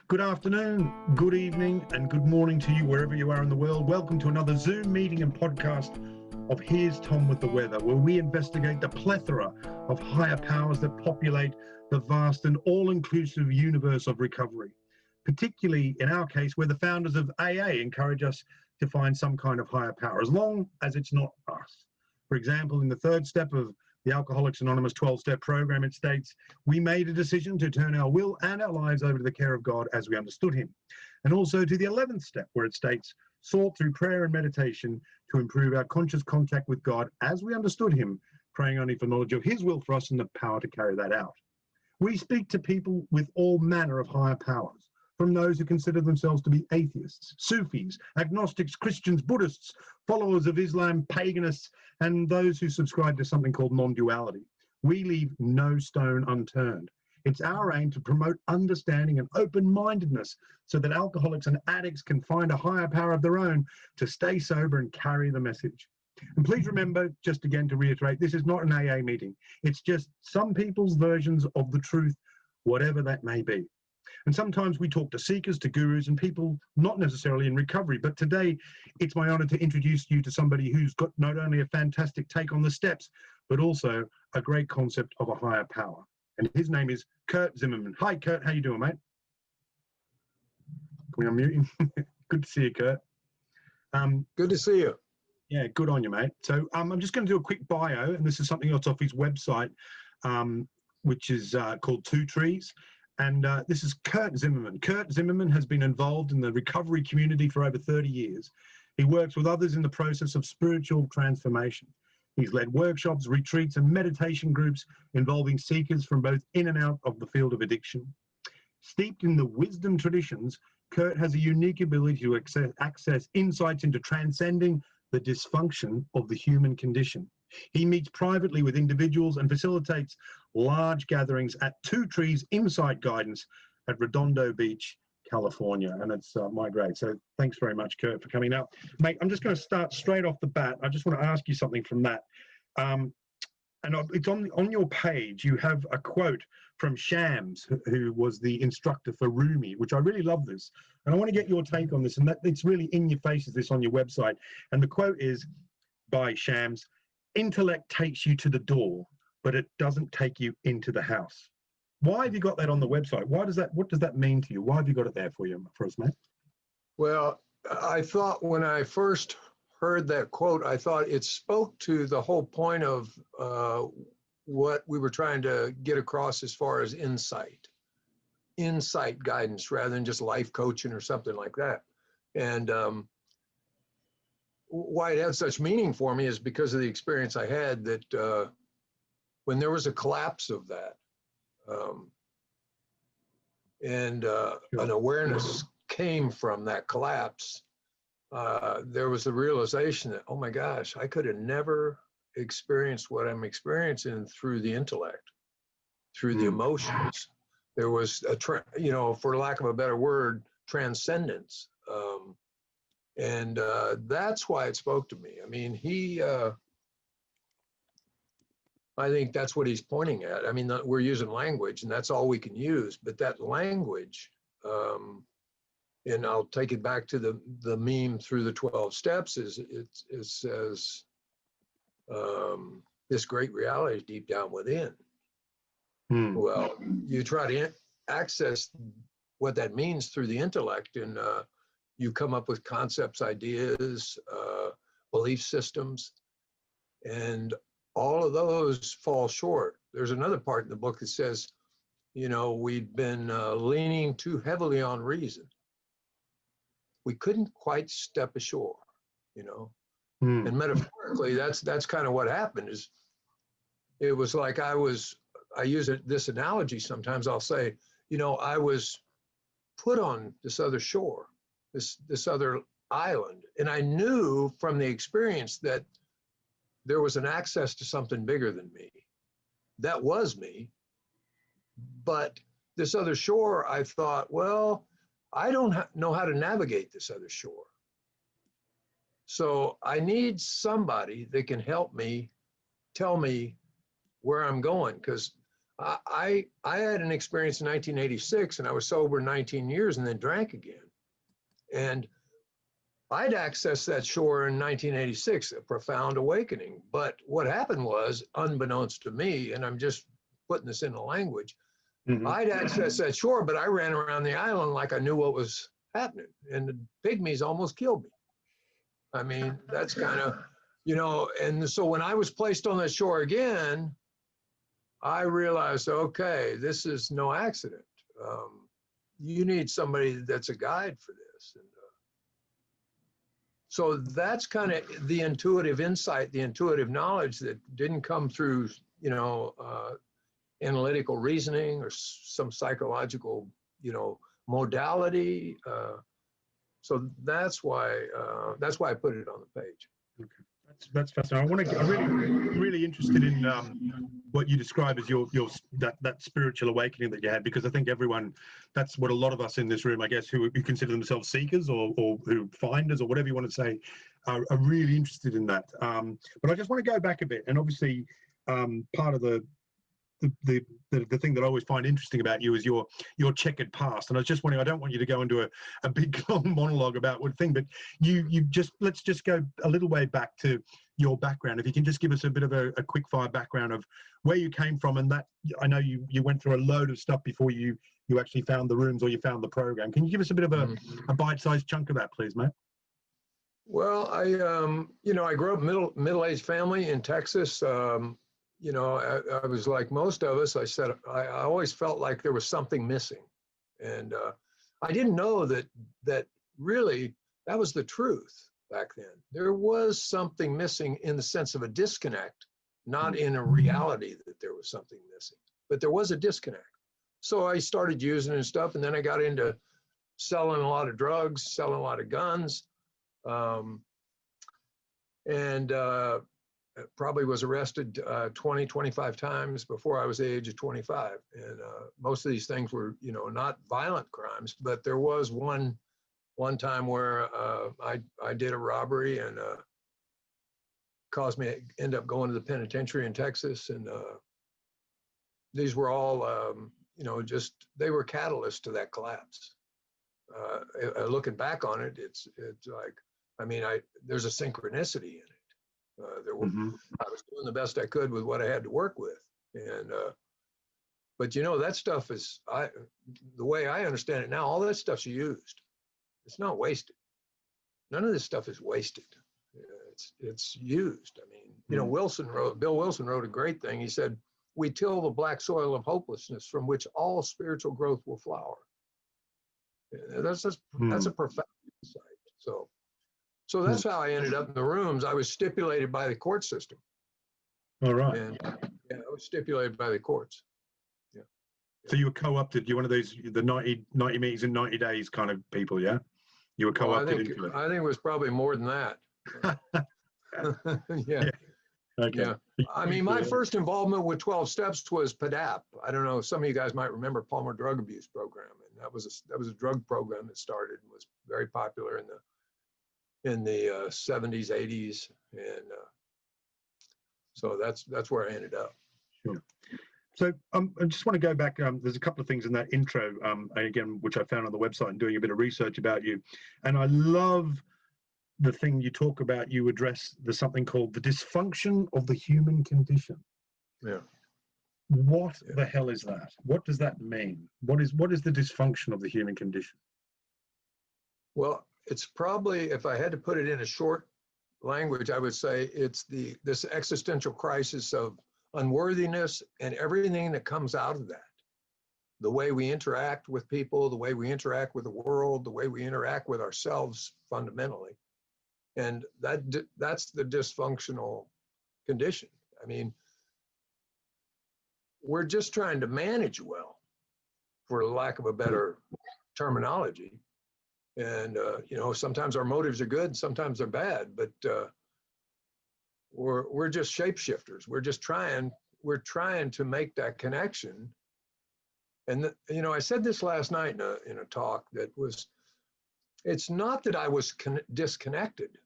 Good afternoon, good evening, and good morning to you wherever you are in the world. Welcome to another Zoom meeting and podcast of Here's Tom with the Weather, where we investigate the plethora of higher powers that populate the vast and all-inclusive universe of recovery. Particularly in our case, where the founders of AA encourage us to find some kind of higher power, as long as it's not us. For example, in the third step of the Alcoholics Anonymous 12-step program, it states, we made a decision to turn our will and our lives over to the care of God as we understood him. And also to the 11th step, where it states, sought through prayer and meditation to improve our conscious contact with God as we understood him, praying only for knowledge of his will for us and the power to carry that out. We speak to people with all manner of higher powers, from those who consider themselves to be atheists, Sufis, agnostics, Christians, Buddhists, followers of Islam, paganists, and those who subscribe to something called non-duality. We leave no stone unturned. It's our aim to promote understanding and open-mindedness so that alcoholics and addicts can find a higher power of their own to stay sober and carry the message. And please remember, just again to reiterate, this is not an AA meeting. It's just some people's versions of the truth, whatever that may be. And sometimes we talk to seekers, to gurus, and people not necessarily in recovery. But today, it's my honor to introduce you to somebody who's got not only a fantastic take on the steps, but also a great concept of a higher power. And his name is Kurt Zimmerman. Hi, Kurt. How you doing, mate? Can we unmute him? Good to see you, Kurt. Good to see you. Yeah, good on you, mate. So I'm just going to do a quick bio, and this is something else off his website, which is called Two Trees. And this is Kurt Zimmerman. Kurt Zimmerman has been involved in the recovery community for over 30 years. He works with others in the process of spiritual transformation. He's led workshops, retreats, and meditation groups involving seekers from both in and out of the field of addiction. Steeped in the wisdom traditions, Kurt has a unique ability to access insights into transcending the dysfunction of the human condition. He meets privately with individuals and facilitates large gatherings at Two Trees Insight Guidance at Redondo Beach, California. And it's my grade. So thanks very much, Kurt, for coming out. Mate, I'm just going to start straight off the bat. I just want to ask you something from that. And it's on your page. You have a quote from Shams, who was the instructor for Rumi, which I really love this. And I want to get your take on this. And that it's really in your face, is this on your website. And the quote is by Shams, intellect takes you to the door, but it doesn't take you into the house. Why have you got that on the website? What does that mean to you? Why have you got it there for us, mate? Well, I thought when I first heard that quote, I thought it spoke to the whole point of what we were trying to get across as far as insight guidance, rather than just life coaching or something like that. And why it had such meaning for me is because of the experience I had that when there was a collapse of that, and an awareness came from that collapse, there was the realization that, oh my gosh, I could have never experienced what I'm experiencing through the intellect, through the emotions. There was for lack of a better word, transcendence. And that's why it spoke to me. I mean, I think that's what he's pointing at. I mean, we're using language, and that's all we can use. But that language, and I'll take it back to the meme through the 12 steps, it says, this great reality is deep down within. Well, you try to access what that means through the intellect, and you come up with concepts, ideas, belief systems, and all of those fall short. There's another part in the book that says, we'd been leaning too heavily on reason. We couldn't quite step ashore, And metaphorically, that's kind of what happened. Is it was like I use this analogy sometimes. I'll say, I was put on this other shore, this other island. And I knew from the experience that there was an access to something bigger than me. That was me. But this other shore, I thought, well, I don't know how to navigate this other shore. So I need somebody that can help me, tell me where I'm going, because I had an experience in 1986, and I was sober 19 years and then drank again. And I'd accessed that shore in 1986, a profound awakening. But what happened was, unbeknownst to me, and I'm just putting this into language, I'd accessed that shore, but I ran around the island like I knew what was happening. And the pygmies almost killed me. I mean, that's kind of, and so when I was placed on that shore again, I realized, okay, this is no accident. You need somebody that's a guide for this. And so that's kind of the intuitive insight, the intuitive knowledge that didn't come through, analytical reasoning or some psychological, modality. So that's why I put it on the page. Okay. That's fascinating. I'm really interested in what you describe as your that spiritual awakening that you had, because I think that's what a lot of us in this room, I guess, who consider themselves seekers or who finders or whatever you want to say, are really interested in that. But I just want to go back a bit, and obviously part of the thing that I always find interesting about you is your checkered past. And I was just wondering, I don't want you to go into a big long monologue about one thing, but let's just go a little way back to your background. If you can just give us a bit of a quick fire background of where you came from, and that I know you went through a load of stuff before you actually found the rooms or you found the program. Can you give us a bit of a bite-sized chunk of that, please, mate? Well, I grew up middle-aged family in Texas. I was like most of us. I always felt like there was something missing, and I didn't know that really that was the truth back then. There was something missing in the sense of a disconnect, not in a reality that there was something missing, but there was a disconnect. So I started using and stuff, and then I got into selling a lot of drugs, selling a lot of guns, and probably was arrested 20, 25 times before I was the age of 25. And most of these things were, not violent crimes, but there was one time where I did a robbery and caused me to end up going to the penitentiary in Texas. And these were all, they were catalysts to that collapse. Looking back on it, it's like, there's a synchronicity in it. I was doing the best I could with what I had to work with, and but that stuff is the way I understand it now. All that stuff's used. It's not wasted. None of this stuff is wasted. It's used. I mean, Bill Wilson wrote a great thing. He said, "We till the black soil of hopelessness from which all spiritual growth will flower." That's a profound insight. So that's how I ended up in the rooms. I was stipulated by the court system. All right. And I was stipulated by the courts. Yeah. So you were co-opted. You're one of those, the 90 meetings in 90 days kind of people, yeah? You were co-opted into it. I think it was probably more than that. Yeah. Okay. Yeah. I mean, my first involvement with 12 Steps was PADAP. I don't know, some of you guys might remember Palmer Drug Abuse Program. And that was a drug program that started and was very popular in the 70s, 80s, and so that's where I ended up. Sure. So I just want to go back. There's a couple of things in that intro, again, which I found on the website and doing a bit of research about you, and I love the thing you talk about. You address something called the dysfunction of the human condition. Yeah. What the hell is that? What does that mean? What is the dysfunction of the human condition? Well, it's probably, if I had to put it in a short language, I would say it's this existential crisis of unworthiness and everything that comes out of that. The way we interact with people, the way we interact with the world, the way we interact with ourselves fundamentally. And that's the dysfunctional condition. I mean, we're just trying to manage well, for lack of a better terminology. And, sometimes our motives are good, sometimes they're bad, but we're just shapeshifters. We're trying to make that connection. And, I said this last night in a talk it's not that I was disconnected,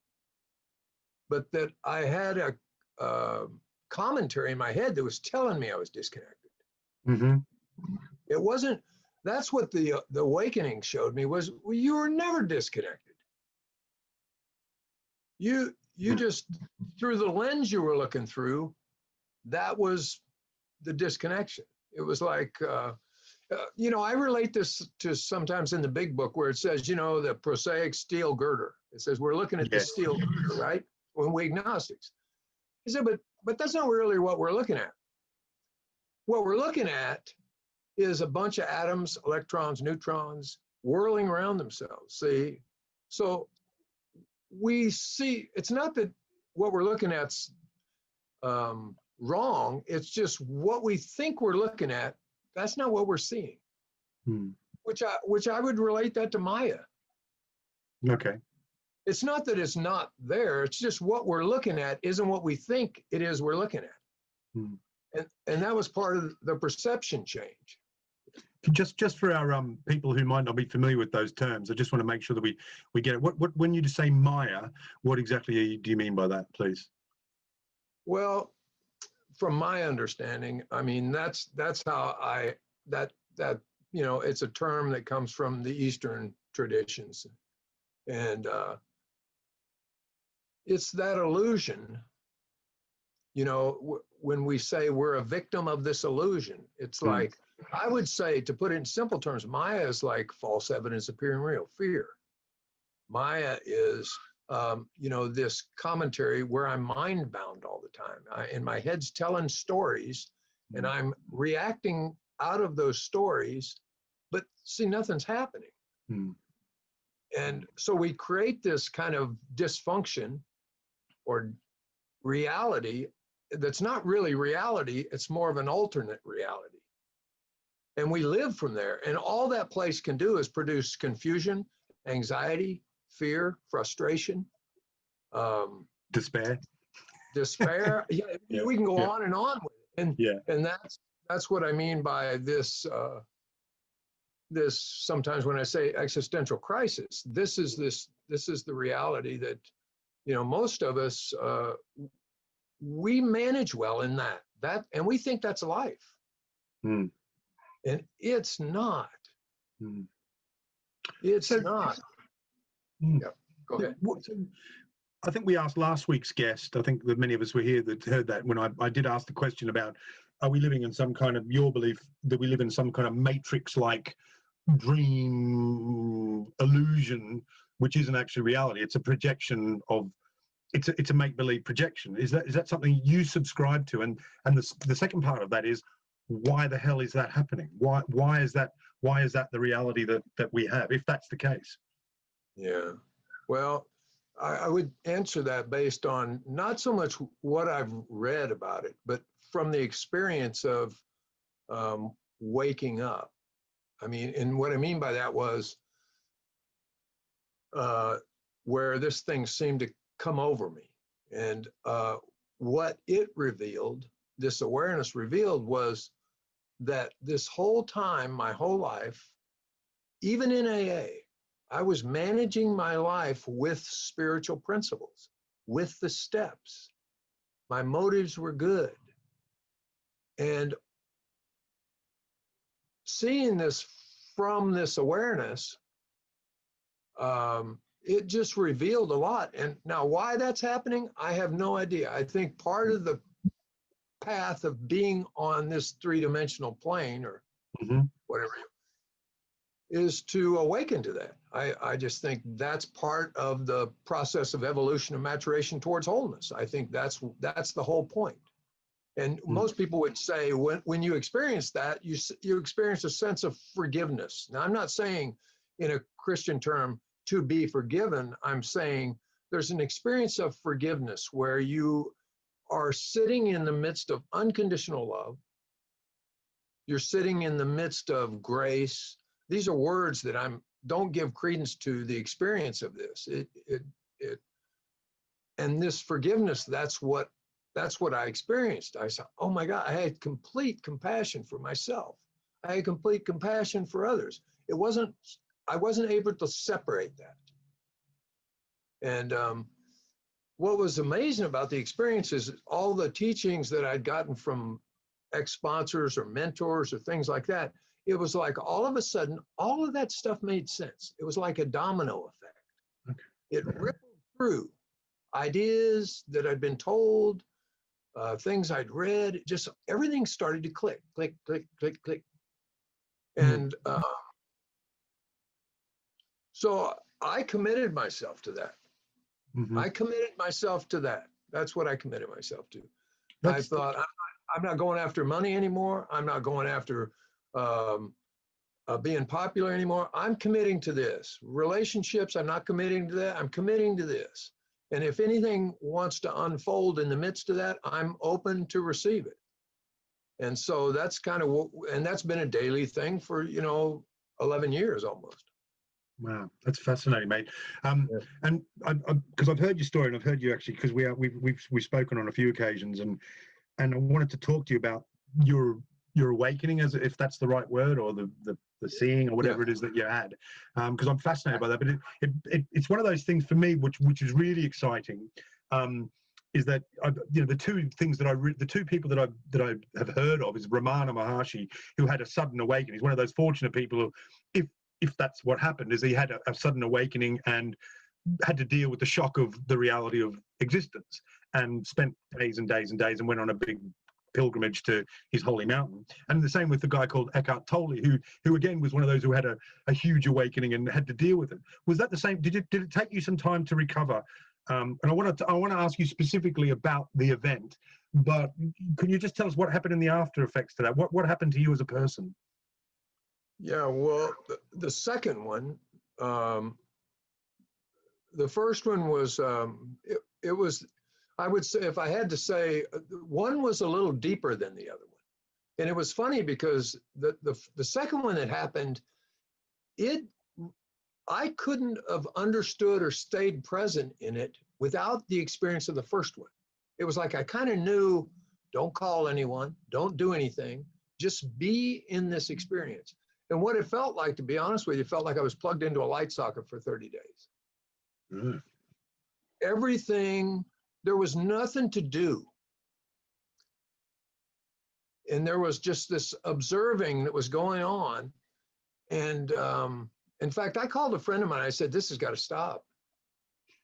but that I had a commentary in my head that was telling me I was disconnected. Mm-hmm. It wasn't, that's what the awakening showed me was you were never disconnected. You just, through the lens you were looking through, that was the disconnection. It was like, I relate this to sometimes in the big book where it says, the prosaic steel girder. It says, we're looking at the steel girder, right? When we agnostics. He said, but that's not really what we're looking at. What we're looking at is a bunch of atoms, electrons, neutrons whirling around themselves. See? So we see, it's not that what we're looking at's wrong. It's just what we think we're looking at. That's not what we're seeing. Which I would relate that to Maya. Okay. It's not that it's not there. It's just what we're looking at isn't what we think it is we're looking at. And that was part of the perception change. Just for our people who might not be familiar with those terms, I just want to make sure that we get it. What when you say Maya, what exactly do you mean by that, please? Well, from my understanding, I mean that's how it's a term that comes from the Eastern traditions, and it's that illusion. When we say we're a victim of this illusion, it's like, I would say, to put it in simple terms, Maya is like false evidence appearing real, fear. Maya is, this commentary where I'm mind bound all the time. And my head's telling stories and I'm reacting out of those stories, but see, nothing's happening. And so we create this kind of dysfunction or reality that's not really reality. It's more of an alternate reality. And we live from there. And all that place can do is produce confusion, anxiety, fear, frustration, despair. Yeah, we can go on and on with it. And that's what I mean by this sometimes when I say existential crisis, this is the reality that most of us we manage well in that and we think that's life. And it's not. It's not. Yeah, go ahead. I think we asked last week's guest, I think that many of us were here that heard that when I did ask the question about, are we living in some kind of, your belief that we live in some kind of matrix-like dream illusion, which isn't actually reality. It's a projection of, it's a make-believe projection. Is that something you subscribe to? And the second part of that is, why the hell is that happening? Why is that the reality that we have, if that's the case? Yeah, well, I would answer that based on not so much what I've read about it, but from the experience of waking up. I mean, and what I mean by that was where this thing seemed to come over me. And what it revealed, this awareness revealed, was that this whole time, my whole life, even in AA, I was managing my life with spiritual principles, with the steps. My motives were good. And seeing this from this awareness, it just revealed a lot. And now why that's happening, I have no idea. I think part of the path of being on this three-dimensional plane or whatever is to awaken to that. I just think that's part of the process of evolution and maturation towards wholeness. I think that's the whole point. And most people would say when you experience that, you experience a sense of forgiveness. Now, I'm not saying in a Christian term to be forgiven. I'm saying there's an experience of forgiveness where you are sitting in the midst of unconditional love. You're sitting in the midst of grace. These are words that don't give credence to the experience of this. And this forgiveness, that's what I experienced. I said, oh my God, I had complete compassion for myself. I had complete compassion for others. I wasn't able to separate that. And what was amazing about the experience is all the teachings that I'd gotten from ex-sponsors or mentors or things like that, it was like all of a sudden, all of that stuff made sense. It was like a domino effect. Okay. It rippled through ideas that I'd been told, things I'd read, just everything started to click, click, click, click, click. And so I committed myself to that. I committed myself to that. That's what I committed myself to. I thought, I'm not going after money anymore. I'm not going after being popular anymore. I'm committing to this. Relationships, I'm not committing to that. I'm committing to this. And if anything wants to unfold in the midst of that, I'm open to receive it. And so that's kind of what, and that's been a daily thing for, 11 years almost. Wow, that's fascinating, mate. And because I've heard your story, and I've heard you actually, because we've spoken on a few occasions, and I wanted to talk to you about your awakening, as if that's the right word, or the seeing, or whatever it is that you had, because I'm fascinated by that. But it's one of those things for me, which is really exciting. Is that the two people that I have heard of is Ramana Maharshi, who had a sudden awakening. He's one of those fortunate people who, if that's what happened, is he had a sudden awakening and had to deal with the shock of the reality of existence, and spent days and days and days and went on a big pilgrimage to his holy mountain. And the same with the guy called Eckhart Tolle, who again was one of those who had a huge awakening and had to deal with it. Was that the same? Did it take you some time to recover? And I want to ask you specifically about the event, but can you just tell us what happened in the after effects to that? What happened to you as a person? Yeah, well, the second one, the first one was, it was, I would say, if I had to say, one was a little deeper than the other one. And it was funny because the second one that happened, I couldn't have understood or stayed present in it without the experience of the first one. It was like I kind of knew, don't call anyone, don't do anything, just be in this experience. And what it felt like, to be honest with you, it felt like I was plugged into a light socket for 30 days. Everything, there was nothing to do. And there was just this observing that was going on. And in fact, I called a friend of mine. I said, this has got to stop.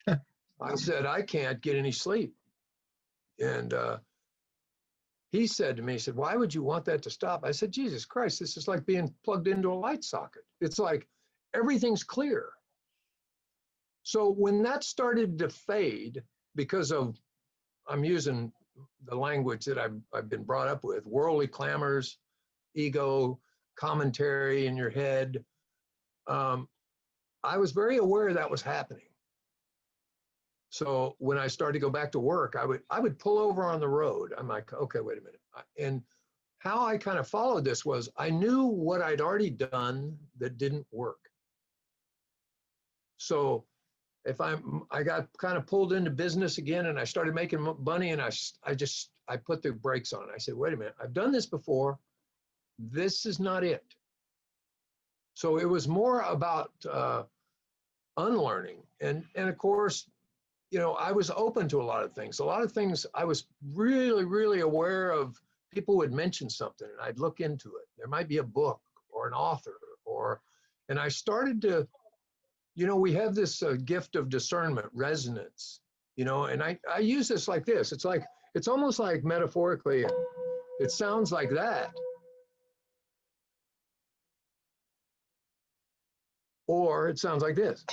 I said, I can't get any sleep. And he said to me, he said, why would you want that to stop? I said, Jesus Christ, this is like being plugged into a light socket. It's like everything's clear. So when that started to fade, because of, I'm using the language that I've been brought up with, worldly clamors, ego, commentary in your head, I was very aware that was happening. So when I started to go back to work, I would pull over on the road. I'm like, okay, wait a minute. And how I kind of followed this was I knew what I'd already done that didn't work. So if I got kind of pulled into business again and I started making money, and I put the brakes on. I said, wait a minute, I've done this before. This is not it. So it was more about unlearning. And of course, I was open to a lot of things. A lot of things I was really, really aware of. People would mention something and I'd look into it. There might be a book or an author, and I started to, we have this gift of discernment, resonance, and I use this like this. It's almost like metaphorically, it sounds like that. Or it sounds like this.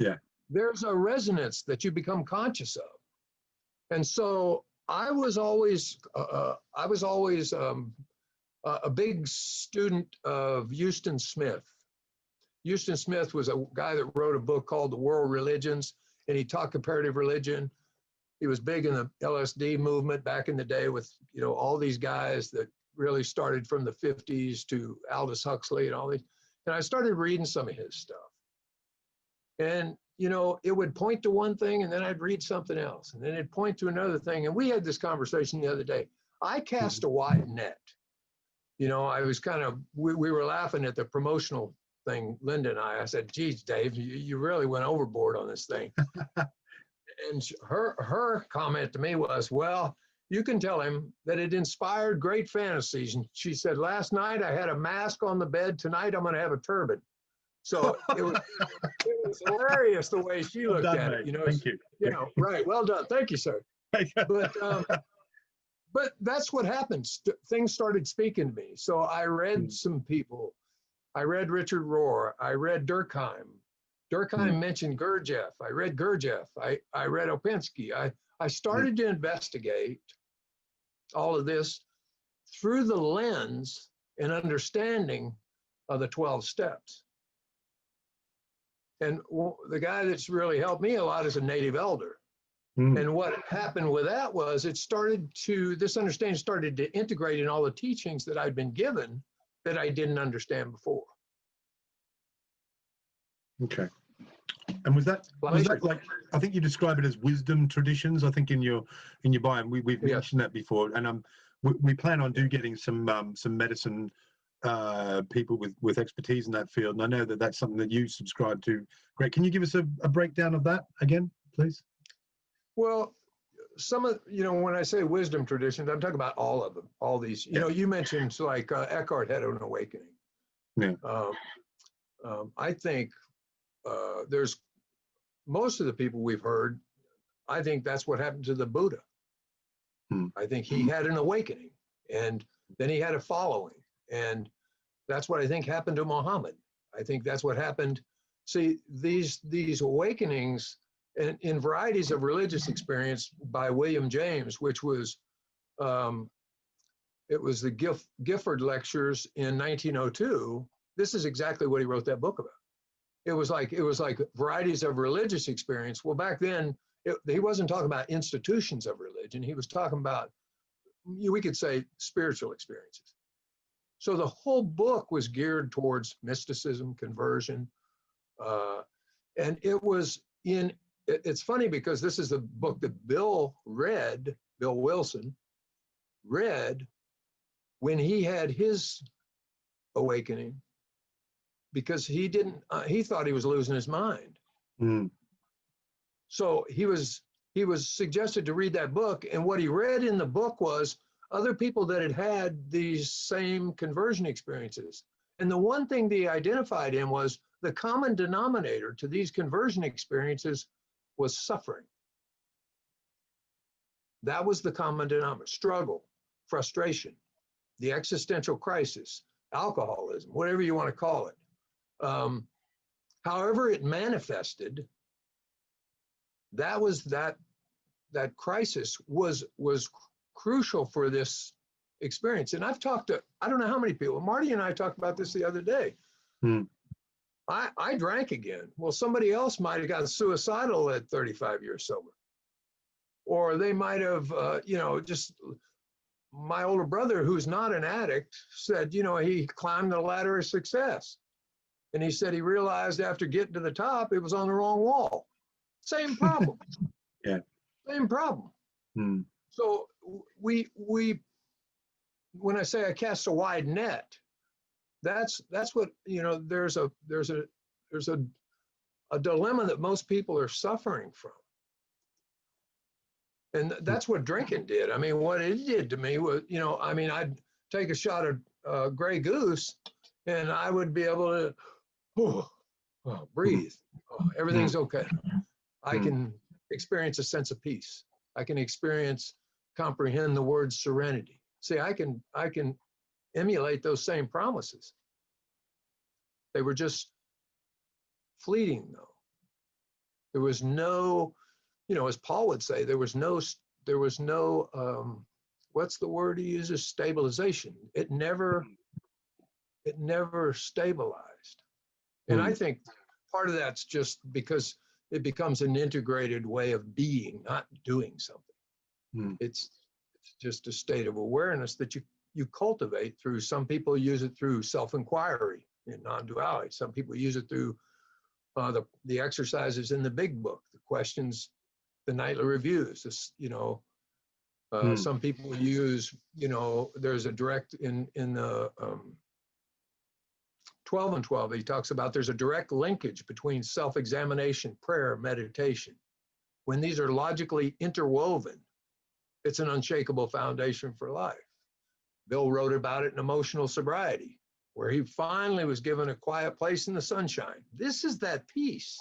Yeah. There's a resonance that you become conscious of. And so I was always a big student of Houston Smith. Houston Smith was a guy that wrote a book called The World Religions, and he taught comparative religion. He was big in the LSD movement back in the day with, all these guys that really started from the 50s to Aldous Huxley and all these. And I started reading some of his stuff. And, it would point to one thing and then I'd read something else and then it'd point to another thing. And we had this conversation the other day. I cast a wide net. I was we were laughing at the promotional thing, Linda and I said, geez, Dave, you really went overboard on this thing. And her comment to me was, well, you can tell him that it inspired great fantasies. And she said, last night I had a mask on the bed. Tonight I'm going to have a turban. So it was hilarious the way she looked at it. You know, Thank you. You know, right. Well done. Thank you, sir. But that's what happened. Things started speaking to me. So I read some people. I read Richard Rohr. I read Durkheim. Durkheim mentioned Gurdjieff. I read Gurdjieff. I read Opensky. I started to investigate all of this through the lens and understanding of the 12 steps. And the guy that's really helped me a lot is a native elder. And what happened with that was this understanding started to integrate in all the teachings that I'd been given that I didn't understand before. Okay. And was that like, I think you describe it as wisdom traditions, I think in your bio, we've mentioned that before. And we plan on getting some medicine people with expertise in that field. And I know that that's something that you subscribe to. Great. Can you give us a breakdown of that again, please? Well, some of, when I say wisdom traditions, I'm talking about all of them, all these, you mentioned like Eckhart had an awakening. Yeah. I think there's most of the people we've heard, I think that's what happened to the Buddha. I think he had an awakening and then he had a following. And that's what I think happened to Muhammad. I think that's what happened. See, these awakenings in varieties of religious experience by William James, which was, it was the Gifford Lectures in 1902. This is exactly what he wrote that book about. It was like varieties of religious experience. Well, back then, he wasn't talking about institutions of religion. He was talking about, we could say, spiritual experiences. So the whole book was geared towards mysticism, conversion. And it's funny because this is the book that Bill Wilson read when he had his awakening, because he thought he was losing his mind. So he was suggested to read that book, and what he read in the book was other people that had these same conversion experiences. And the one thing they identified in was the common denominator to these conversion experiences was suffering. That was the common denominator: struggle, frustration, the existential crisis, alcoholism, whatever you want to call it. However it manifested, that crisis was crucial for this experience. And I've talked to, I don't know how many people, Marty and I talked about this the other day. I drank again. Well, somebody else might have gotten suicidal at 35 years sober. Or they might have, just my older brother, who's not an addict, said, he climbed the ladder of success. And he said he realized after getting to the top, it was on the wrong wall. Same problem. Yeah. Same problem. So we when I say I cast a wide net, that's what, there's a dilemma that most people are suffering from. And that's what drinking did. I mean, what it did to me was, I'd take a shot of Grey Goose and I would be able to breathe. Everything's okay. I can experience a sense of peace. I can comprehend the word serenity. See, I can emulate those same promises. They were just fleeting, though. There was no, as Paul would say, there was no what's the word he uses? Stabilization. It never stabilized. And I think part of that's just because it becomes an integrated way of being, not doing something. It's just a state of awareness that you cultivate through, some people use it through self-inquiry in non-duality. Some people use it through the exercises in the big book, the questions, the nightly reviews, some people use, there's a direct in the 12 and 12, he talks about there's a direct linkage between self-examination, prayer, meditation. When these are logically interwoven It's an unshakable foundation for life. Bill wrote about it in Emotional Sobriety, where he finally was given a quiet place in the sunshine. This is that peace.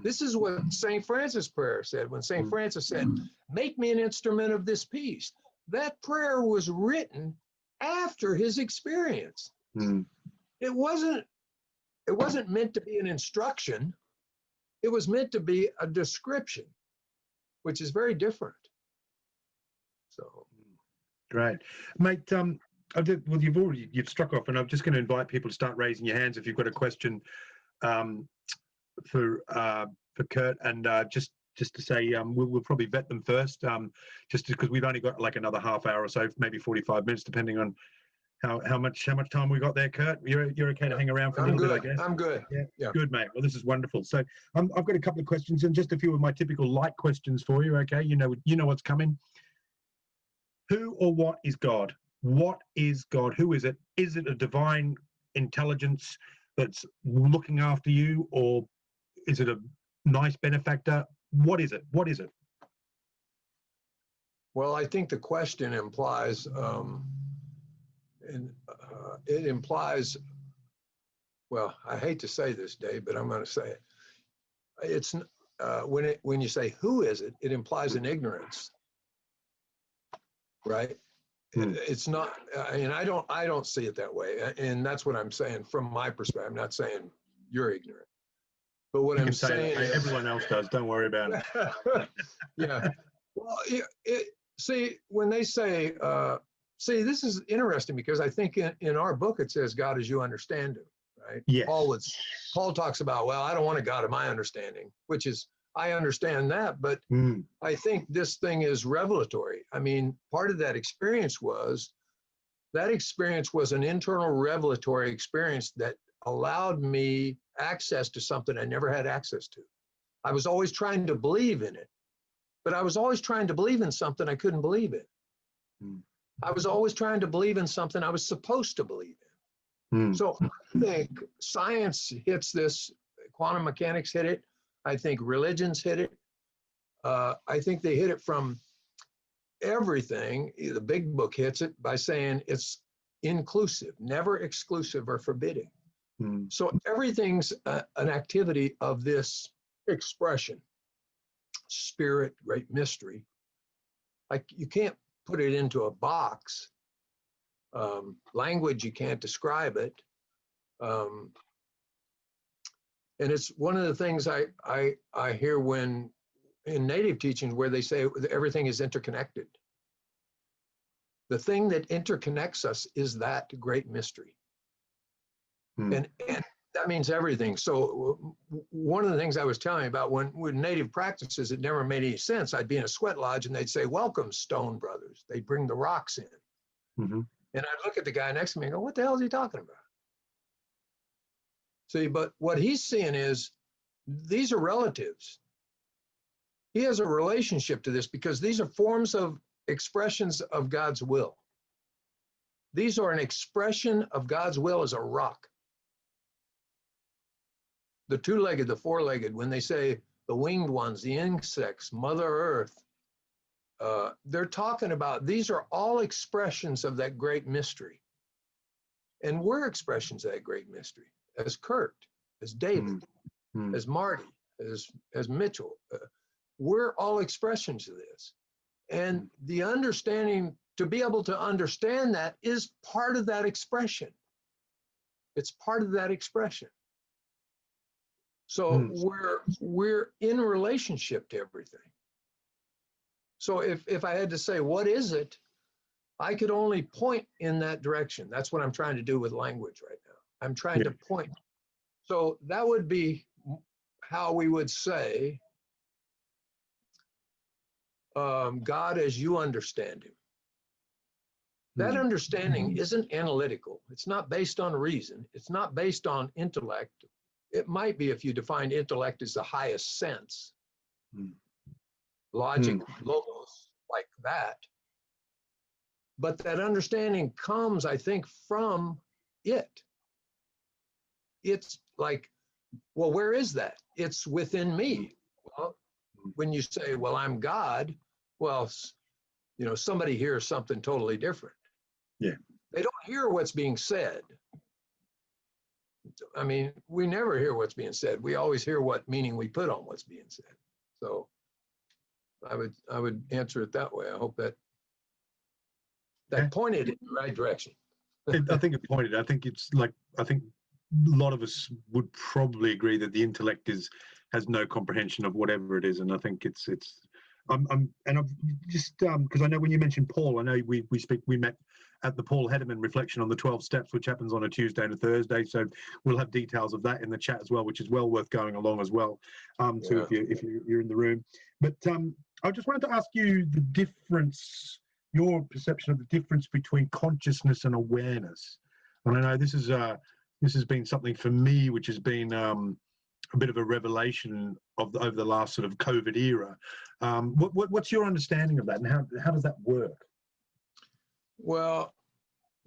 This is what St. Francis' prayer said. When St. Francis said, make me an instrument of this peace, that prayer was written after his experience. It wasn't meant to be an instruction. It was meant to be a description, which is very different. So. Great. Mate, well, you've struck off, and I'm just going to invite people to start raising your hands if you've got a question for Kurt, and just to say we'll probably vet them first, just because we've only got like another half hour or so, maybe 45 minutes, depending on how much time we got there. Kurt, you're okay to hang around for a little bit, I guess. I'm good. Yeah, good, mate. Well, this is wonderful. So I've got a couple of questions, and just a few of my typical light questions for you. Okay, you know what's coming. Who or what is God? What is God? Who is it? Is it a divine intelligence that's looking after you, or is it a nice benefactor? What is it? What is it? Well, I think the question implies, it implies, well, I hate to say this, Dave, but I'm going to say it. It's when you say who is it, it implies an ignorance, right? It's not, and I don't see it that way, and that's what I'm saying from my perspective. I'm not saying you're ignorant. But what I'm saying is, everyone else does. Don't worry about it. Yeah. Well, see, when they say, see, this is interesting because I think in our book it says God as you understand him, right? Yes. Paul talks about, well, I don't want a God of my understanding, which is, I understand that, but I think this thing is revelatory. I mean, part of that experience was an internal revelatory experience that allowed me access to something I never had access to. I was always trying to believe in it, but I was always trying to believe in something I couldn't believe in. I was always trying to believe in something I was supposed to believe in. So I think science hits this, quantum mechanics hit it. I think religions hit it. I think they hit it from everything. The big book hits it by saying it's inclusive, never exclusive or forbidding. So everything's an activity of this expression, spirit, great mystery. Like you can't put it into a box. Language, you can't describe it. And it's one of the things I hear when in native teachings where they say everything is interconnected. The thing that interconnects us is that great mystery. And that means everything. So one of the things I was telling you about when native practices, it never made any sense. I'd be in a sweat lodge and they'd say, welcome, Stone Brothers. They'd bring the rocks in. And I'd look at the guy next to me and go, what the hell is he talking about? See, but what he's seeing is these are relatives. He has a relationship to this because these are forms of expressions of God's will. These are an expression of God's will as a rock. The two-legged, the four-legged, when they say the winged ones, the insects, Mother Earth, they're talking about, these are all expressions of that great mystery. And we're expressions of that great mystery. As Kurt, as David, as Marty, as Mitchell. We're all expressions of this. And the understanding, to be able to understand that is part of that expression. It's part of that expression. So we're in relationship to everything. So if I had to say, what is it? I could only point in that direction. That's what I'm trying to do with language right now. I'm trying to point. So that would be how we would say, God as you understand him. That understanding isn't analytical. It's not based on reason. It's not based on intellect. It might be if you define intellect as the highest sense. Logic, logos, like that. But that understanding comes, I think, from it. It's like, well, where is that? It's within me. Well, when you say, well, I'm God, well, somebody hears something totally different. Yeah. They don't hear what's being said. I mean, we never hear what's being said. We always hear what meaning we put on what's being said. So I would answer it that way. I hope that pointed in the right direction. I think it pointed. I think I think a lot of us would probably agree that the intellect has no comprehension of whatever it is, and I think it's and I've just because I know when you mentioned Paul, I know we met at the Paul Hederman reflection on the 12 steps, which happens on a Tuesday and a Thursday, so we'll have details of that in the chat as well, which is well worth going along as well. So if you're in the room, but I just wanted to ask you the difference, your perception of the difference between consciousness and awareness. And I know this has been something for me which has been a bit of a revelation over the last sort of COVID era. What's your understanding of that, and how does that work? Well,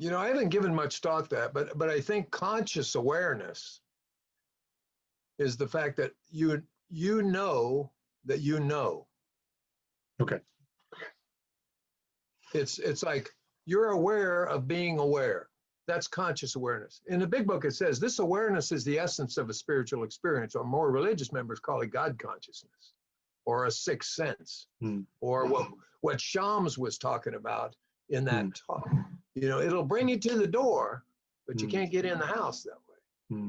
I haven't given much thought to that, but I think conscious awareness is the fact that you know that you know. Okay. It's like you're aware of being aware. That's conscious awareness. In the big book, it says this awareness is the essence of a spiritual experience, or more religious members call it God consciousness, or a sixth sense, or what Shams was talking about in that talk. It'll bring you to the door, but you can't get in the house that way,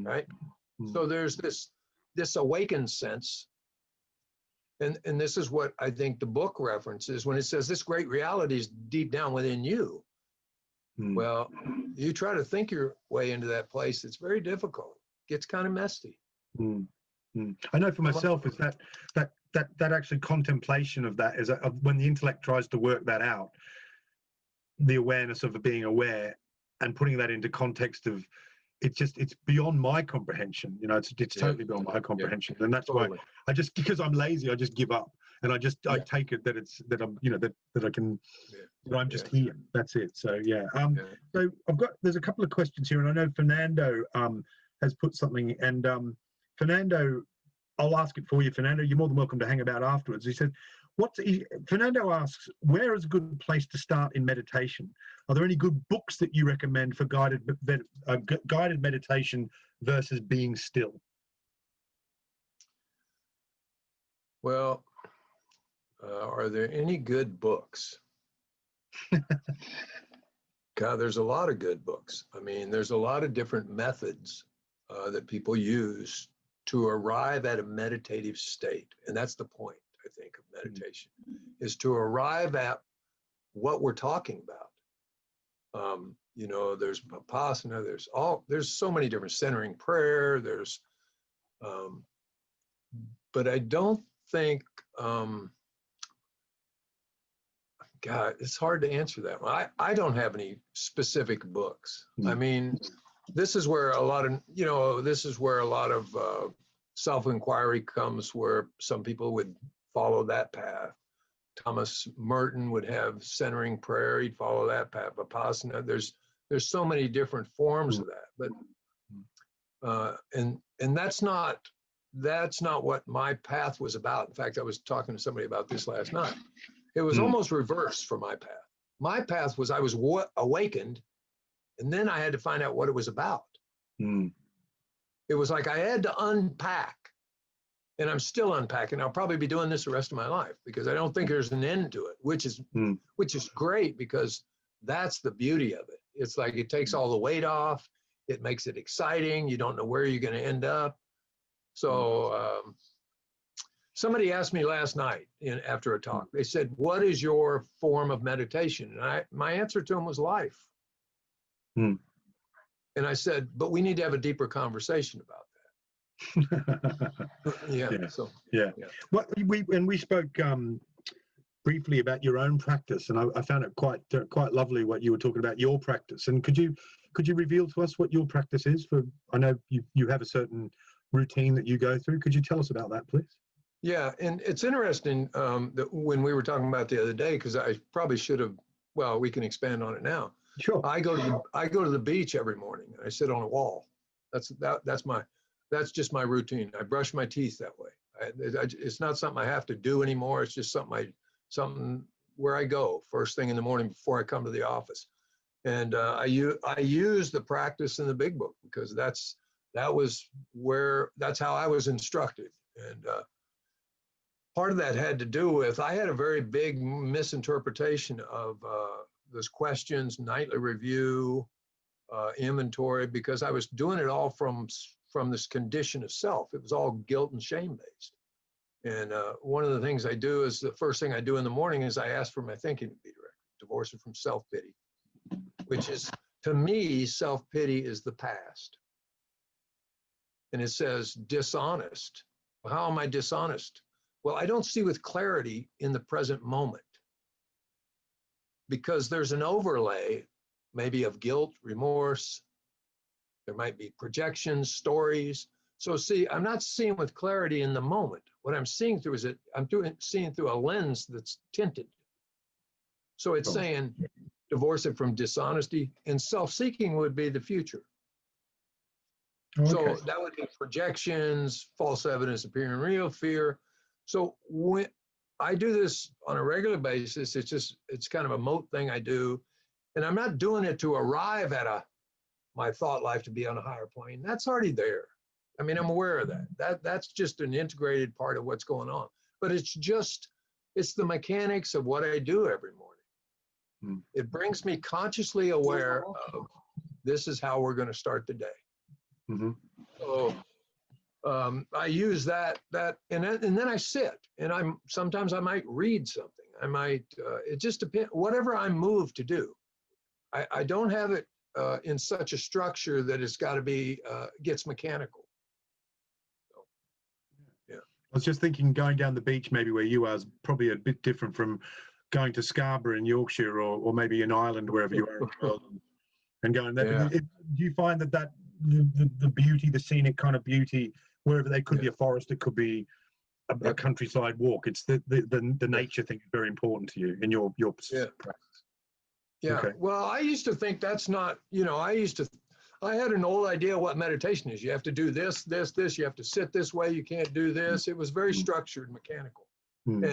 right? So there's this awakened sense. And this is what I think the book references when it says this great reality is deep down within you. Well, you try to think your way into that place, it's very difficult. It gets kind of messy. I know for myself is that actually contemplation of that is when the intellect tries to work that out, the awareness of being aware and putting that into context of it's beyond my comprehension. It's totally beyond my comprehension, and that's why I just, because I'm lazy, I just give up, and I take it that I'm that I can I'm just here. That's it. So so there's a couple of questions here, and I know Fernando has put something, and Fernando, I'll ask it for you. Fernando, you're more than welcome to hang about afterwards. He said, Fernando asks, where is a good place to start in meditation? Are there any good books that you recommend for guided meditation versus being still? Well, are there any good books? God, there's a lot of good books. I mean, there's a lot of different methods that people use to arrive at a meditative state. And that's the point, I think, of meditation, is to arrive at what we're talking about. There's Vipassana, there's so many different centering prayer, but I don't think, God, it's hard to answer that one. I don't have any specific books. I mean, this is where a lot of, self-inquiry comes, where some people would follow that path. Thomas Merton would have centering prayer. He'd follow that path. Vipassana. There's so many different forms of that, but and that's not what my path was about. In fact, I was talking to somebody about this last night. It was almost reversed for my path. My path was I was awakened, and then I had to find out what it was about. It was like I had to unpack, and I'm still unpacking. I'll probably be doing this the rest of my life because I don't think there's an end to it, which is great, because that's the beauty of it. It's like it takes all the weight off. It makes it exciting. You don't know where you're going to end up. So somebody asked me last night after a talk, they said, what is your form of meditation? And my answer to them was life. And I said, but we need to have a deeper conversation about that. Well, we spoke briefly about your own practice, and I found it quite lovely what you were talking about, your practice. And could you reveal to us what your practice is? I know you have a certain routine that you go through. Could you tell us about that, please? Yeah, and it's interesting that when we were talking about the other day, because I probably should have. Well, we can expand on it now. Sure. I go to the beach every morning. I sit on a wall. That's just my routine. I brush my teeth that way. It's not something I have to do anymore. It's just something where I go first thing in the morning before I come to the office. And I use the practice in the big book because that's how I was instructed. And part of that had to do with, I had a very big misinterpretation of those questions, nightly review, inventory, because I was doing it all from this condition of self. It was all guilt and shame based. And one of the things I do is, the first thing I do in the morning is I ask for my thinking to be directed, divorce it from self-pity, which is, to me, self-pity is the past. And it says dishonest. Well, how am I dishonest? Well, I don't see with clarity in the present moment, because there's an overlay maybe of guilt, remorse. There might be projections, stories. So see, I'm not seeing with clarity in the moment. What I'm seeing through is seeing through a lens that's tinted. So it's saying divorce it from dishonesty, and self-seeking would be the future. Okay. So that would be projections, false evidence appearing real, fear. So when I do this on a regular basis, it's kind of a mote thing I do. And I'm not doing it to arrive at my thought life to be on a higher plane. That's already there. I mean, I'm aware of that. That's just an integrated part of what's going on. But it's the mechanics of what I do every morning. It brings me consciously aware of, this is how we're going to start the day. So I use that, and then I sit, and sometimes I might read something. I might, it just depends, whatever I'm moved to do. I don't have it in such a structure that it's got to be, gets mechanical. So, yeah. I was just thinking going down the beach, maybe where you are, is probably a bit different from going to Scarborough in Yorkshire, or maybe in Ireland, wherever you are in the world, and going there. Yeah. Do you find that the beauty, the scenic kind of beauty, wherever they could be a forest, it could be a countryside walk, it's the nature thing is very important to you in your practice? Yeah. Okay. Well, I used to think that's not, I had an old idea what meditation is. You have to do this, you have to sit this way, you can't do this. It was very structured, mechanical. And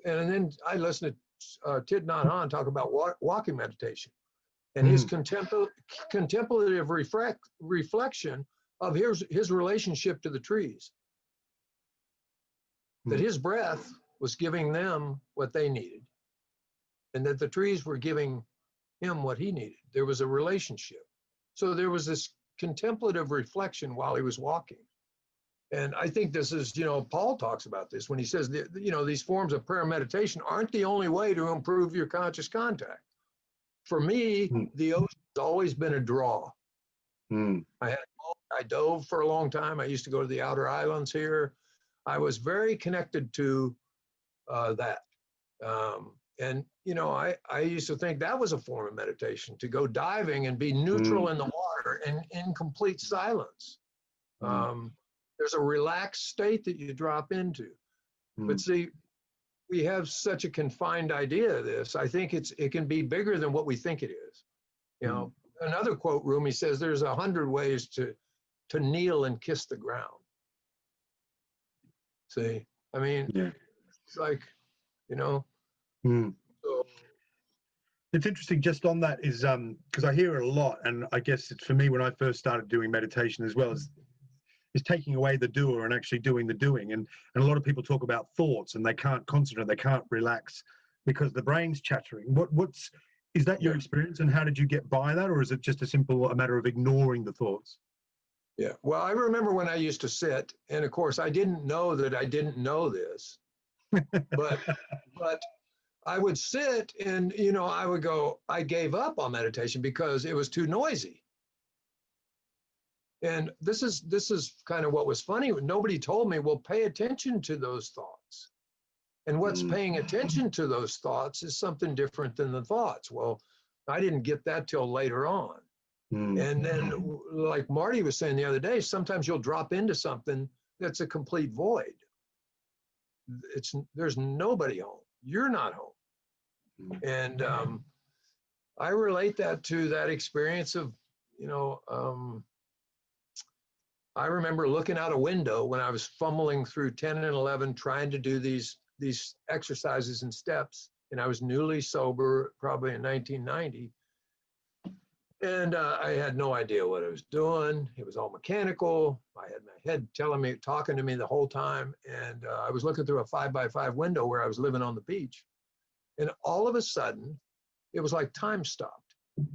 then I listened to Thich Nhat Hanh talk about walking meditation and his contemplative reflection of his relationship to the trees. That his breath was giving them what they needed, and that the trees were giving him what he needed. There was a relationship. So there was this contemplative reflection while he was walking. And I think this is, Paul talks about this when he says, these forms of prayer meditation aren't the only way to improve your conscious contact. For me, the ocean has always been a draw. I dove for a long time. I used to go to the outer islands here. I was very connected to that. And, I used to think that was a form of meditation, to go diving and be neutral in the water and in complete silence. There's a relaxed state that you drop into. But see, we have such a confined idea of this. I think it can be bigger than what we think it is. Another quote, Rumi says, there's 100 ways to kneel and kiss the ground. See, I mean, it's like, So. It's interesting just on that is because I hear it a lot, and I guess it's for me when I first started doing meditation as well, is taking away the doer and actually doing the doing. And a lot of people talk about thoughts and they can't concentrate, they can't relax because the brain's chattering. Is that your experience, and how did you get by that, or is it just a matter of ignoring the thoughts? Yeah, well, I remember when I used to sit, and of course I didn't know that I didn't know this, but I would sit and, I would go, I gave up on meditation because it was too noisy. And this is kind of what was funny. Nobody told me, well, pay attention to those thoughts. And what's paying attention to those thoughts is something different than the thoughts. Well, I didn't get that till later on. And then, like Marty was saying the other day, sometimes you'll drop into something that's a complete void. There's nobody home. You're not home. And I relate that to that experience of, I remember looking out a window when I was fumbling through 10 and 11, trying to do these exercises and steps. and I was newly sober, probably in 1990. And I had no idea what I was doing. It was all mechanical. I had my head talking to me the whole time. And I was looking through a 5x5 window where I was living on the beach. And all of a sudden, it was like time stopped. And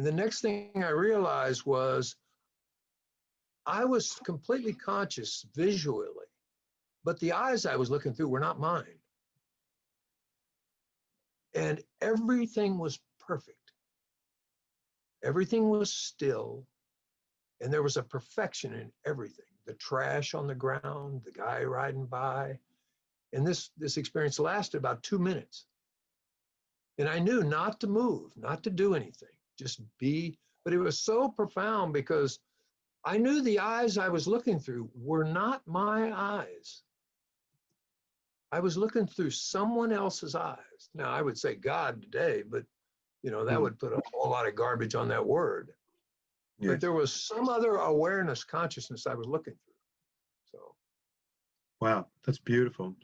the next thing I realized was I was completely conscious visually, but the eyes I was looking through were not mine. And everything was perfect. Everything was still, and there was a perfection in everything. The trash on the ground, the guy riding by. And this experience lasted about 2 minutes. And I knew not to move, not to do anything, just be. But it was so profound because I knew the eyes I was looking through were not my eyes. I was looking through someone else's eyes. Now, I would say God today, but that would put a whole lot of garbage on that word. Yes. But there was some other awareness, consciousness I was looking through. So. Wow, that's beautiful.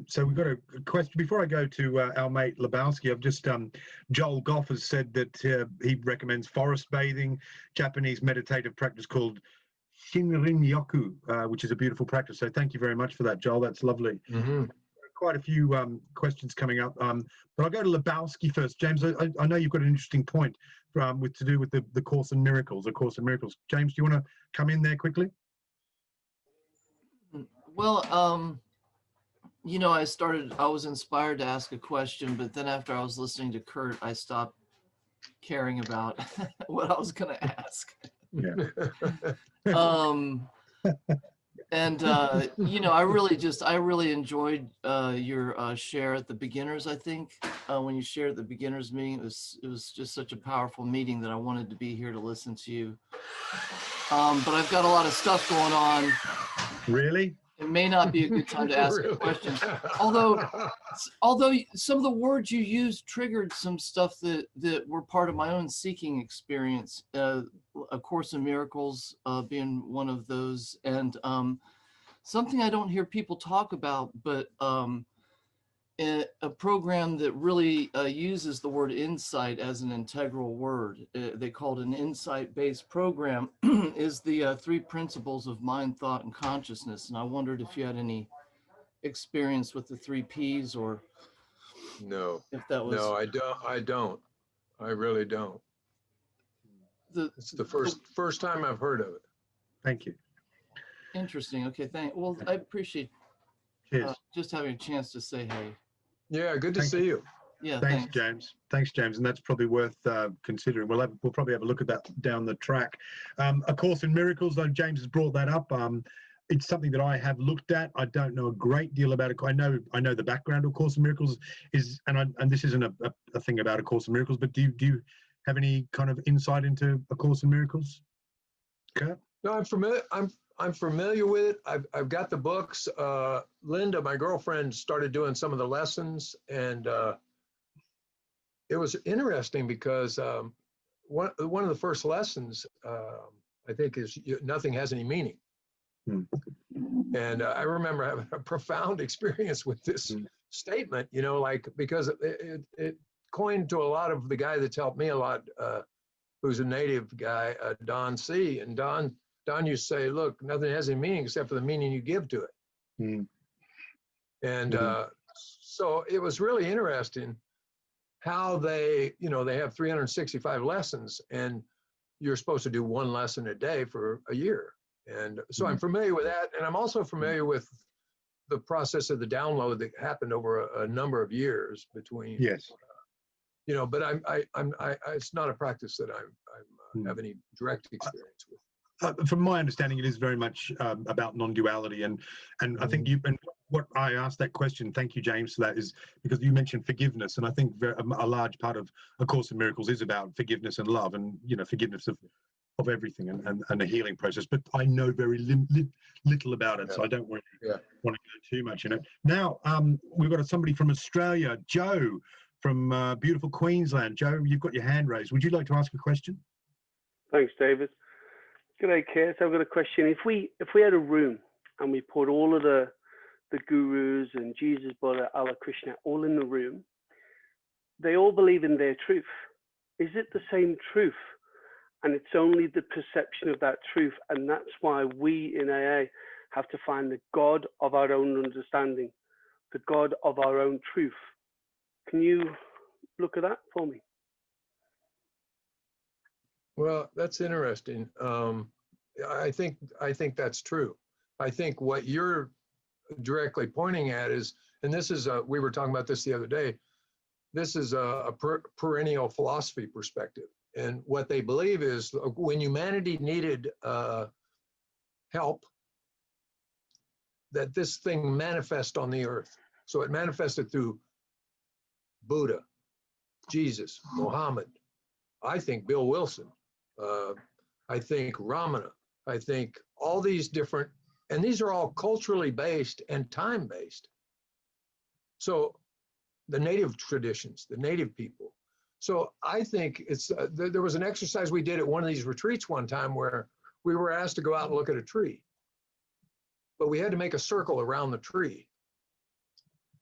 So we've got a question. Before I go to our mate Lebowski, I've just, Joel Goff has said that he recommends forest bathing, Japanese meditative practice called Shinrin-yoku, which is a beautiful practice. So thank you very much for that, Joel. That's lovely. Mm-hmm. Quite a few questions coming up, but I'll go to Lebowski first. James, I know you've got an interesting point to do with the Course in Miracles, the Course in Miracles. James, do you want to come in there quickly? Well, I was inspired to ask a question, but then after I was listening to Kurt, I stopped caring about what I was going to ask. Yeah. And I really enjoyed your share at the beginners. I think when you shared at the beginners meeting, it was just such a powerful meeting that I wanted to be here to listen to you. But I've got a lot of stuff going on. Really? It may not be a good time to ask a question. Although some of the words you used triggered some stuff that were part of my own seeking experience. A Course in Miracles being one of those, and something I don't hear people talk about, but a program that really uses the word insight as an integral word. They call it an insight-based program, is the 3 principles of mind, thought, and consciousness. And I wondered if you had any experience with the 3 Ps, or no, if that was. No, I don't. I really don't. It's the first time I've heard of it. Thank you. Interesting. Okay, well, I appreciate just having a chance to say hey. Yeah, good to see you. Yeah, thanks, James. Thanks, James, and that's probably worth considering. We'll probably have a look at that down the track. A Course in Miracles, though, James has brought that up. It's something that I have looked at. I don't know a great deal about it. I know the background of Course in Miracles and this isn't a thing about A Course in Miracles, but do you have any kind of insight into A Course in Miracles? Okay. No, I'm familiar. I'm familiar with it. I've got the books. Linda, my girlfriend, started doing some of the lessons, and it was interesting because one of the first lessons I think is nothing has any meaning. And I remember having a profound experience with this statement. Because it coined to a lot of the guy that's helped me a lot, who's a native guy, Don C. And Don used to say, look, nothing has any meaning except for the meaning you give to it. And so it was really interesting how they have 365 lessons, and you're supposed to do 1 lesson a day for a year. And so I'm familiar with that. And I'm also familiar with the process of the download that happened over a number of years between. Yes. But it's not a practice that I have any direct experience with. From my understanding, it is very much about non-duality, and I think and what I asked that question, thank you, James, for that, is because you mentioned forgiveness, and I think a large part of A Course in Miracles is about forgiveness and love, and forgiveness of everything and the healing process. But I know very little about it, so I don't want to go too much in it. Now we've got somebody from Australia, Joe from beautiful Queensland. Joe, you've got your hand raised. Would you like to ask a question? Thanks, David. Good day, Kurt. I've got a question. If we had a room and we put all of the the gurus and Jesus, Buddha, Allah, Krishna, all in the room, they all believe in their truth. Is it the same truth? And it's only the perception of that truth. And that's why we in AA have to find the God of our own understanding, the God of our own truth. Can you look at that for me? Well, that's interesting. I think that's true. I think what you're directly pointing at is, and this is we were talking about this the other day, this is a perennial philosophy perspective. And what they believe is when humanity needed help, that this thing manifests on the earth. So it manifested through Buddha, Jesus, Muhammad, I think Bill Wilson, I think Ramana, I think all these different, and these are all culturally based and time based. So the native traditions, the native people. So I think it's, there was an exercise we did at one of these retreats one time where we were asked to go out and look at a tree, but we had to make a circle around the tree.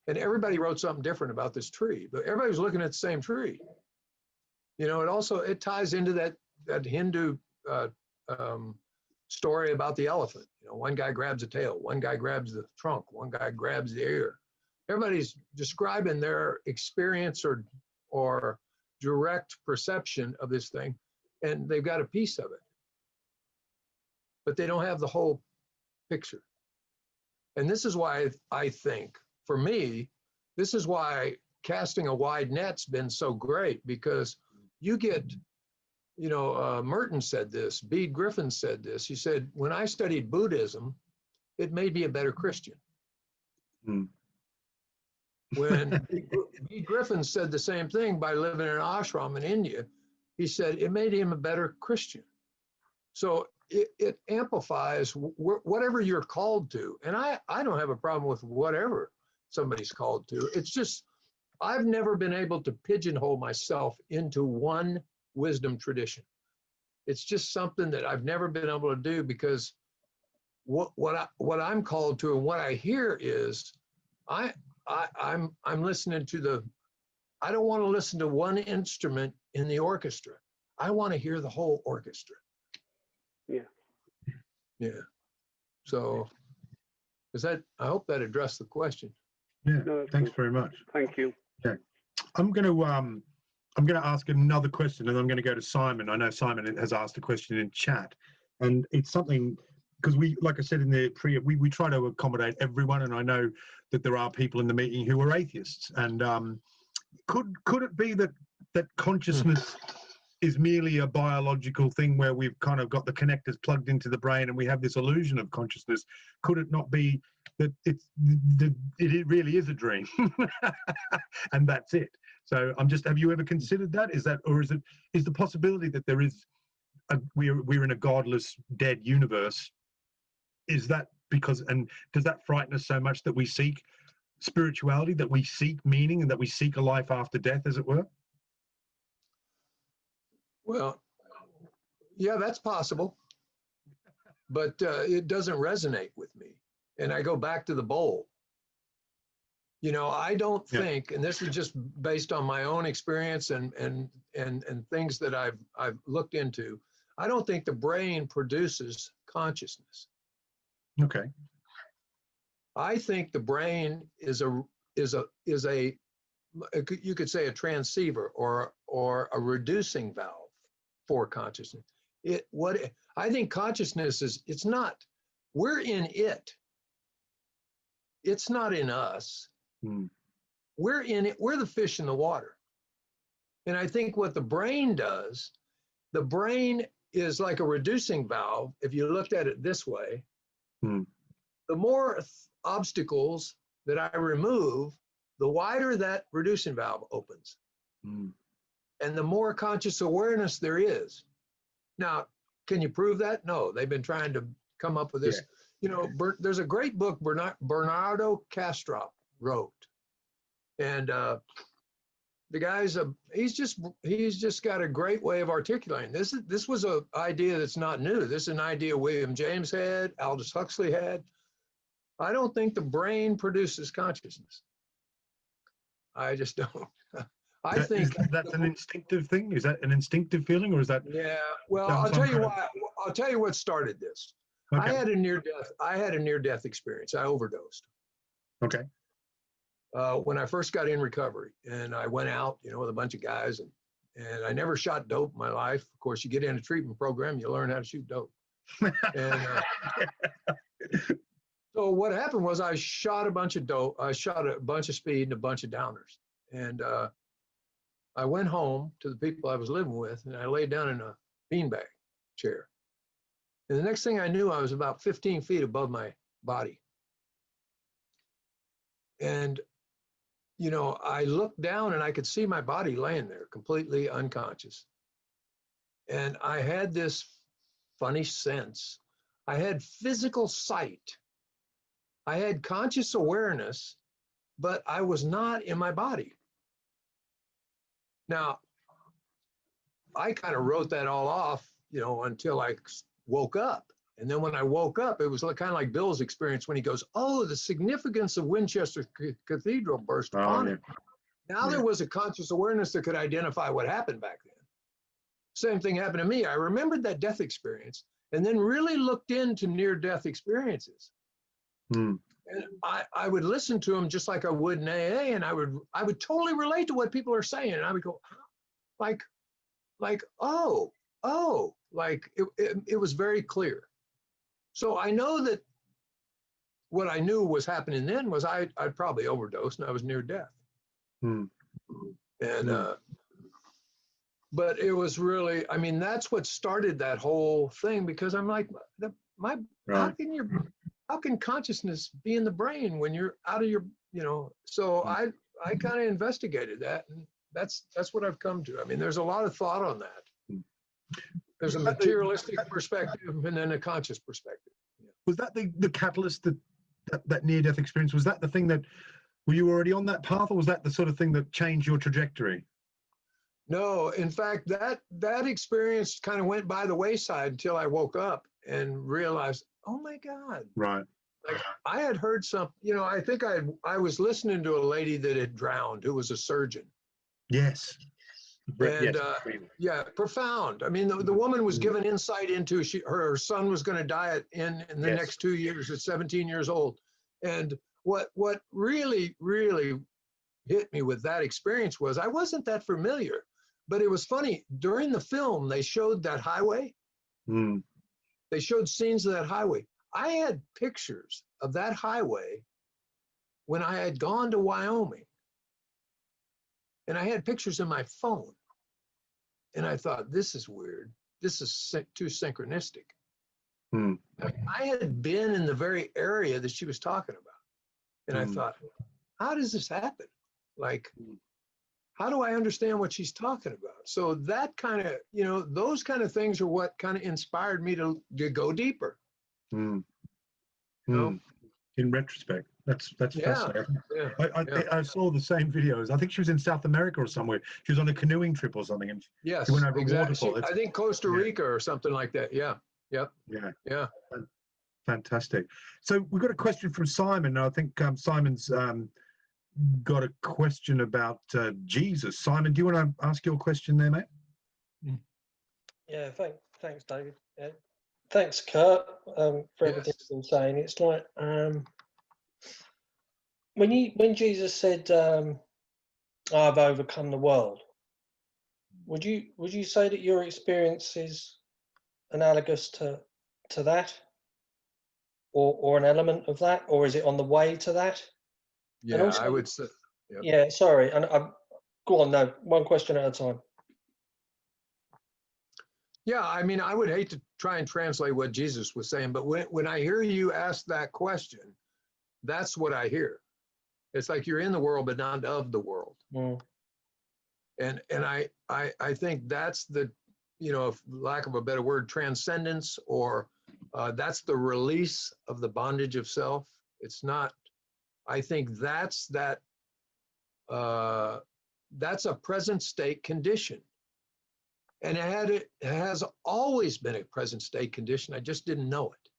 And everybody wrote something different about this tree, but everybody was looking at the same tree. You know, it ties into that Hindu story about the elephant. You know, one guy grabs the tail, one guy grabs the trunk, one guy grabs the ear. Everybody's describing their experience or direct perception of this thing, and they've got a piece of it, but they don't have the whole picture. And this is why I think, for me, this is why casting a wide net's been so great, because you get, you know, Merton said this, Bede Griffin said this. He said, when I studied Buddhism, it made me a better Christian. Hmm. When Bede Griffin said the same thing by living in an ashram in India, he said it made him a better Christian. So it amplifies whatever you're called to. And I don't have a problem with whatever somebody's called to. It's just, I've never been able to pigeonhole myself into one wisdom tradition. It's just something that I've never been able to do, because what I'm called to and what I hear is I'm listening to I don't want to listen to one instrument in the orchestra. I want to hear the whole orchestra. Yeah. Yeah. So I hope that addressed the question. Yeah. No, Thanks very much. Thank you. Okay. I'm going to ask another question, and I'm going to go to Simon. I know Simon has asked a question in chat, and it's something, because we, like I said in the we try to accommodate everyone, and I know that there are people in the meeting who are atheists. And could it be that consciousness is merely a biological thing where we've kind of got the connectors plugged into the brain and we have this illusion of consciousness? Could it not be that it really is a dream and that's it? So have you ever considered that? Is the possibility that there is we're in a godless, dead universe? Is that because, and does that frighten us so much that we seek spirituality, that we seek meaning, and that we seek a life after death, as it were? Well, yeah, that's possible, but it doesn't resonate with me. And I go back to the bowl. You know, I don't think, and this is just based on my own experience and things that I've looked into, I don't think the brain produces consciousness. Okay. I think the brain is a you could say a transceiver or a reducing valve for consciousness. I think consciousness is, it's not, we're in it. It's not in us. We're in it. We're the fish in the water. And I think what the brain does, the brain is like a reducing valve. If you looked at it this way, the more obstacles that I remove, the wider that reducing valve opens. And the more conscious awareness there is. Now, can you prove that? No, they've been trying to come up with this. You know, there's a great book Bernardo Kastrup wrote. And the guy's he's just got a great way of articulating. This was an idea that's not new. This is an idea William James had, Aldous Huxley had. I don't think the brain produces consciousness. I just don't. I think that's an instinctive thing. Is that an instinctive feeling, or is that? Yeah. Well, I'll tell you why. I'll tell you what started this. Okay. I had a near-death experience. I overdosed. Okay. When I first got in recovery, and I went out, with a bunch of guys, and I never shot dope in my life. Of course, you get in a treatment program, you learn how to shoot dope. And so what happened was I shot a bunch of dope. I shot a bunch of speed and a bunch of downers. And I went home to the people I was living with, and I laid down in a beanbag chair. And the next thing I knew, I was about 15 feet above my body. And, I looked down and I could see my body laying there completely unconscious. And I had this funny sense. I had physical sight. I had conscious awareness, but I was not in my body. Now, I kind of wrote that all off, until I woke up. And then when I woke up, it was kind of like Bill's experience when he goes, oh, the significance of Winchester Cathedral burst upon him. Now there was a conscious awareness that could identify what happened back then. Same thing happened to me. I remembered that death experience and then really looked into near-death experiences. And I would listen to them just like I would in AA, and I would totally relate to what people are saying. And I would go, like, oh, like it was very clear. So I know that what I knew was happening then was I'd probably overdosed and I was near death. And, but it was really, that's what started that whole thing, because I'm like, how can consciousness be in the brain when you're out of your, so I kind of investigated that, and that's what I've come to. There's a lot of thought on that. There's a materialistic perspective and then a conscious perspective. Was that the catalyst, that near-death experience? Was that the thing that, were you already on that path, or was that the sort of thing that changed your trajectory? No, in fact, that experience kind of went by the wayside until I woke up and realized, oh my God. Right. Like I had heard I think I was listening to a lady that had drowned who was a surgeon. Yes. And profound. The woman was given insight into her son was going to die in the next 2 years at 17 years old. And what really, really hit me with that experience was I wasn't that familiar, but it was funny. During the film, they showed that highway. They showed scenes of that highway. I had pictures of that highway when I had gone to Wyoming. And I had pictures in my phone. And I thought, this is weird. This is too synchronistic. I had been in the very area that she was talking about. And I thought, how does this happen? Like, how do I understand what she's talking about? So that kind of, those kind of things are what kind of inspired me to go deeper. In retrospect, that's fascinating. I saw the same videos. I think she was in South America or somewhere. She was on a canoeing trip or something, and she went over a waterfall. I think Costa Rica or something like that. Yeah. Fantastic. So we've got a question from Simon. I think Simon's got a question about Jesus. Simon, do you want to ask your question there, mate? Yeah, thanks, David. Yeah. Thanks, Kurt, for everything you've been saying. It's like when Jesus said, "I've overcome the world," would you say that your experience is analogous to that, or an element of that, or is it on the way to that? Yeah, and also, I would say. Yep. Yeah, sorry, and go on. No, one question at a time. Yeah, I would hate to try and translate what Jesus was saying, but when I hear you ask that question, that's what I hear. It's like you're in the world, but not of the world. And I think that's the, for lack of a better word, transcendence, or that's the release of the bondage of self. It's not. I think that's a present state condition. And it has always been a present state condition. I just didn't know it.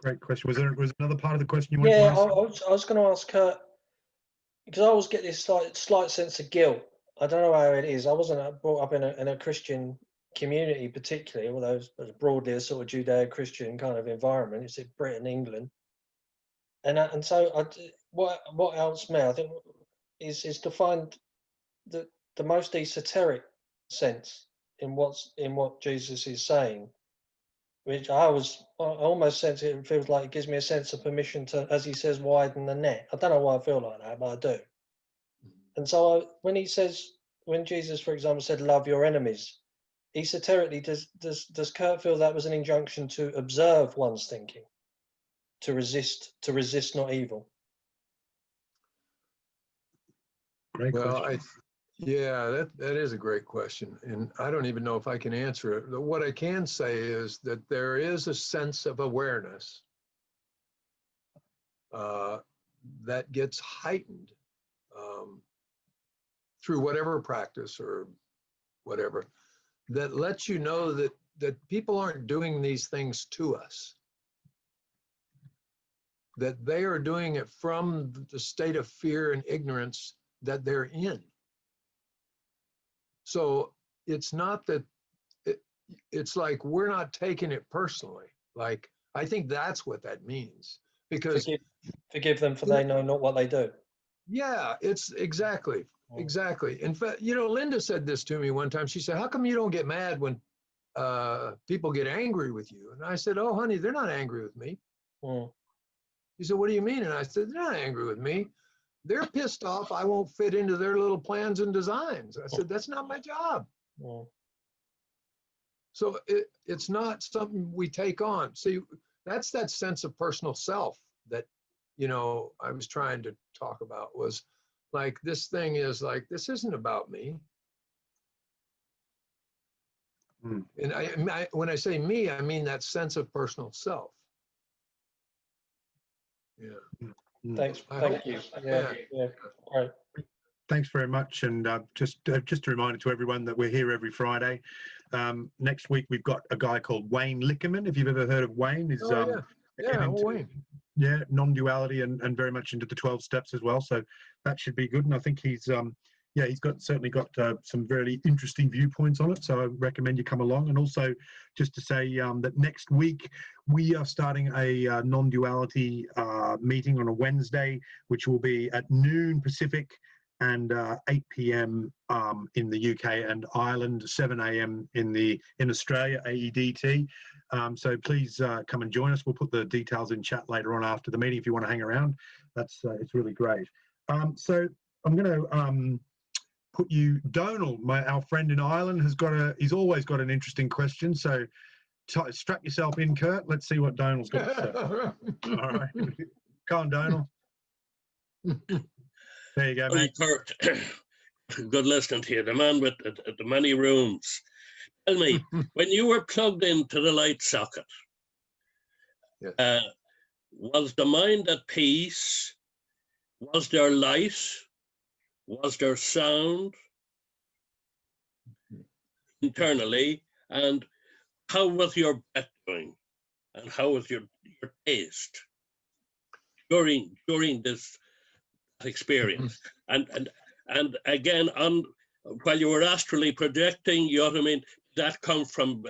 Great question. Was there another part of the question you wanted Yeah, to ask? I was going to ask Kurt, because I always get this slight sense of guilt. I don't know how it is. I wasn't brought up in a Christian community particularly, although it was broadly a sort of Judeo-Christian kind of environment. It's in Britain, England, and so what else may I think is to find the most esoteric sense in what Jesus is saying, which I almost sense it feels like it gives me a sense of permission to, as he says, widen the net. I don't know why I feel like that, but I do. And so when Jesus, for example, said, "Love your enemies," esoterically, does Kurt feel that was an injunction to observe one's thinking, to resist not evil? Great Well, question. yeah, that is a great question. And I don't even know if I can answer it. What I can say is that there is a sense of awareness that gets heightened through whatever practice or whatever, that lets you know that people aren't doing these things to us, that they are doing it from the state of fear and ignorance that they're in. So it's not that it's like we're not taking it personally. Like, I think that's what that means, because forgive them, for they know not what they do. Yeah, it's exactly. In fact, Linda said this to me one time. She said, "How come you don't get mad when people get angry with you?" And I said, "Oh, honey, they're not angry with me." She said, "What do you mean?" And I said, "They're not angry with me. They're pissed off I won't fit into their little plans and designs." I said, "That's not my job." So it's not something we take on. See, that's that sense of personal self that, I was trying to talk about, was like, this thing is like, this isn't about me. And I when I say me, I mean that sense of personal self. Yeah. Thank you. Yeah. Right. Thanks very much. And just a reminder to everyone that we're here every Friday. Next week, we've got a guy called Wayne Lickerman. If you've ever heard of Wayne, is Wayne. Non-duality and very much into the 12 steps as well. So that should be good. And I think he's certainly got some very interesting viewpoints on it. So I recommend you come along. And also just to say that next week we are starting a non-duality meeting on a Wednesday, which will be at noon Pacific and 8 p.m. In the UK and Ireland, 7 a.m. in Australia, AEDT. So please come and join us. We'll put the details in chat later on after the meeting if you want to hang around. It's really great. So I'm going to put you, Donald, our friend in Ireland, he's always got an interesting question. So strap yourself in, Kurt. Let's see what Donald's got to say. All right. Come on, Donald. There you go, mate. Kurt, good listening to you. The man with the many rooms. Tell me, when you were plugged into the light socket, was the mind at peace? Was there light? Was there sound internally? And how was your breath doing? And how was your taste during this experience? And again, while you were astrally projecting, you know what I mean, that come from,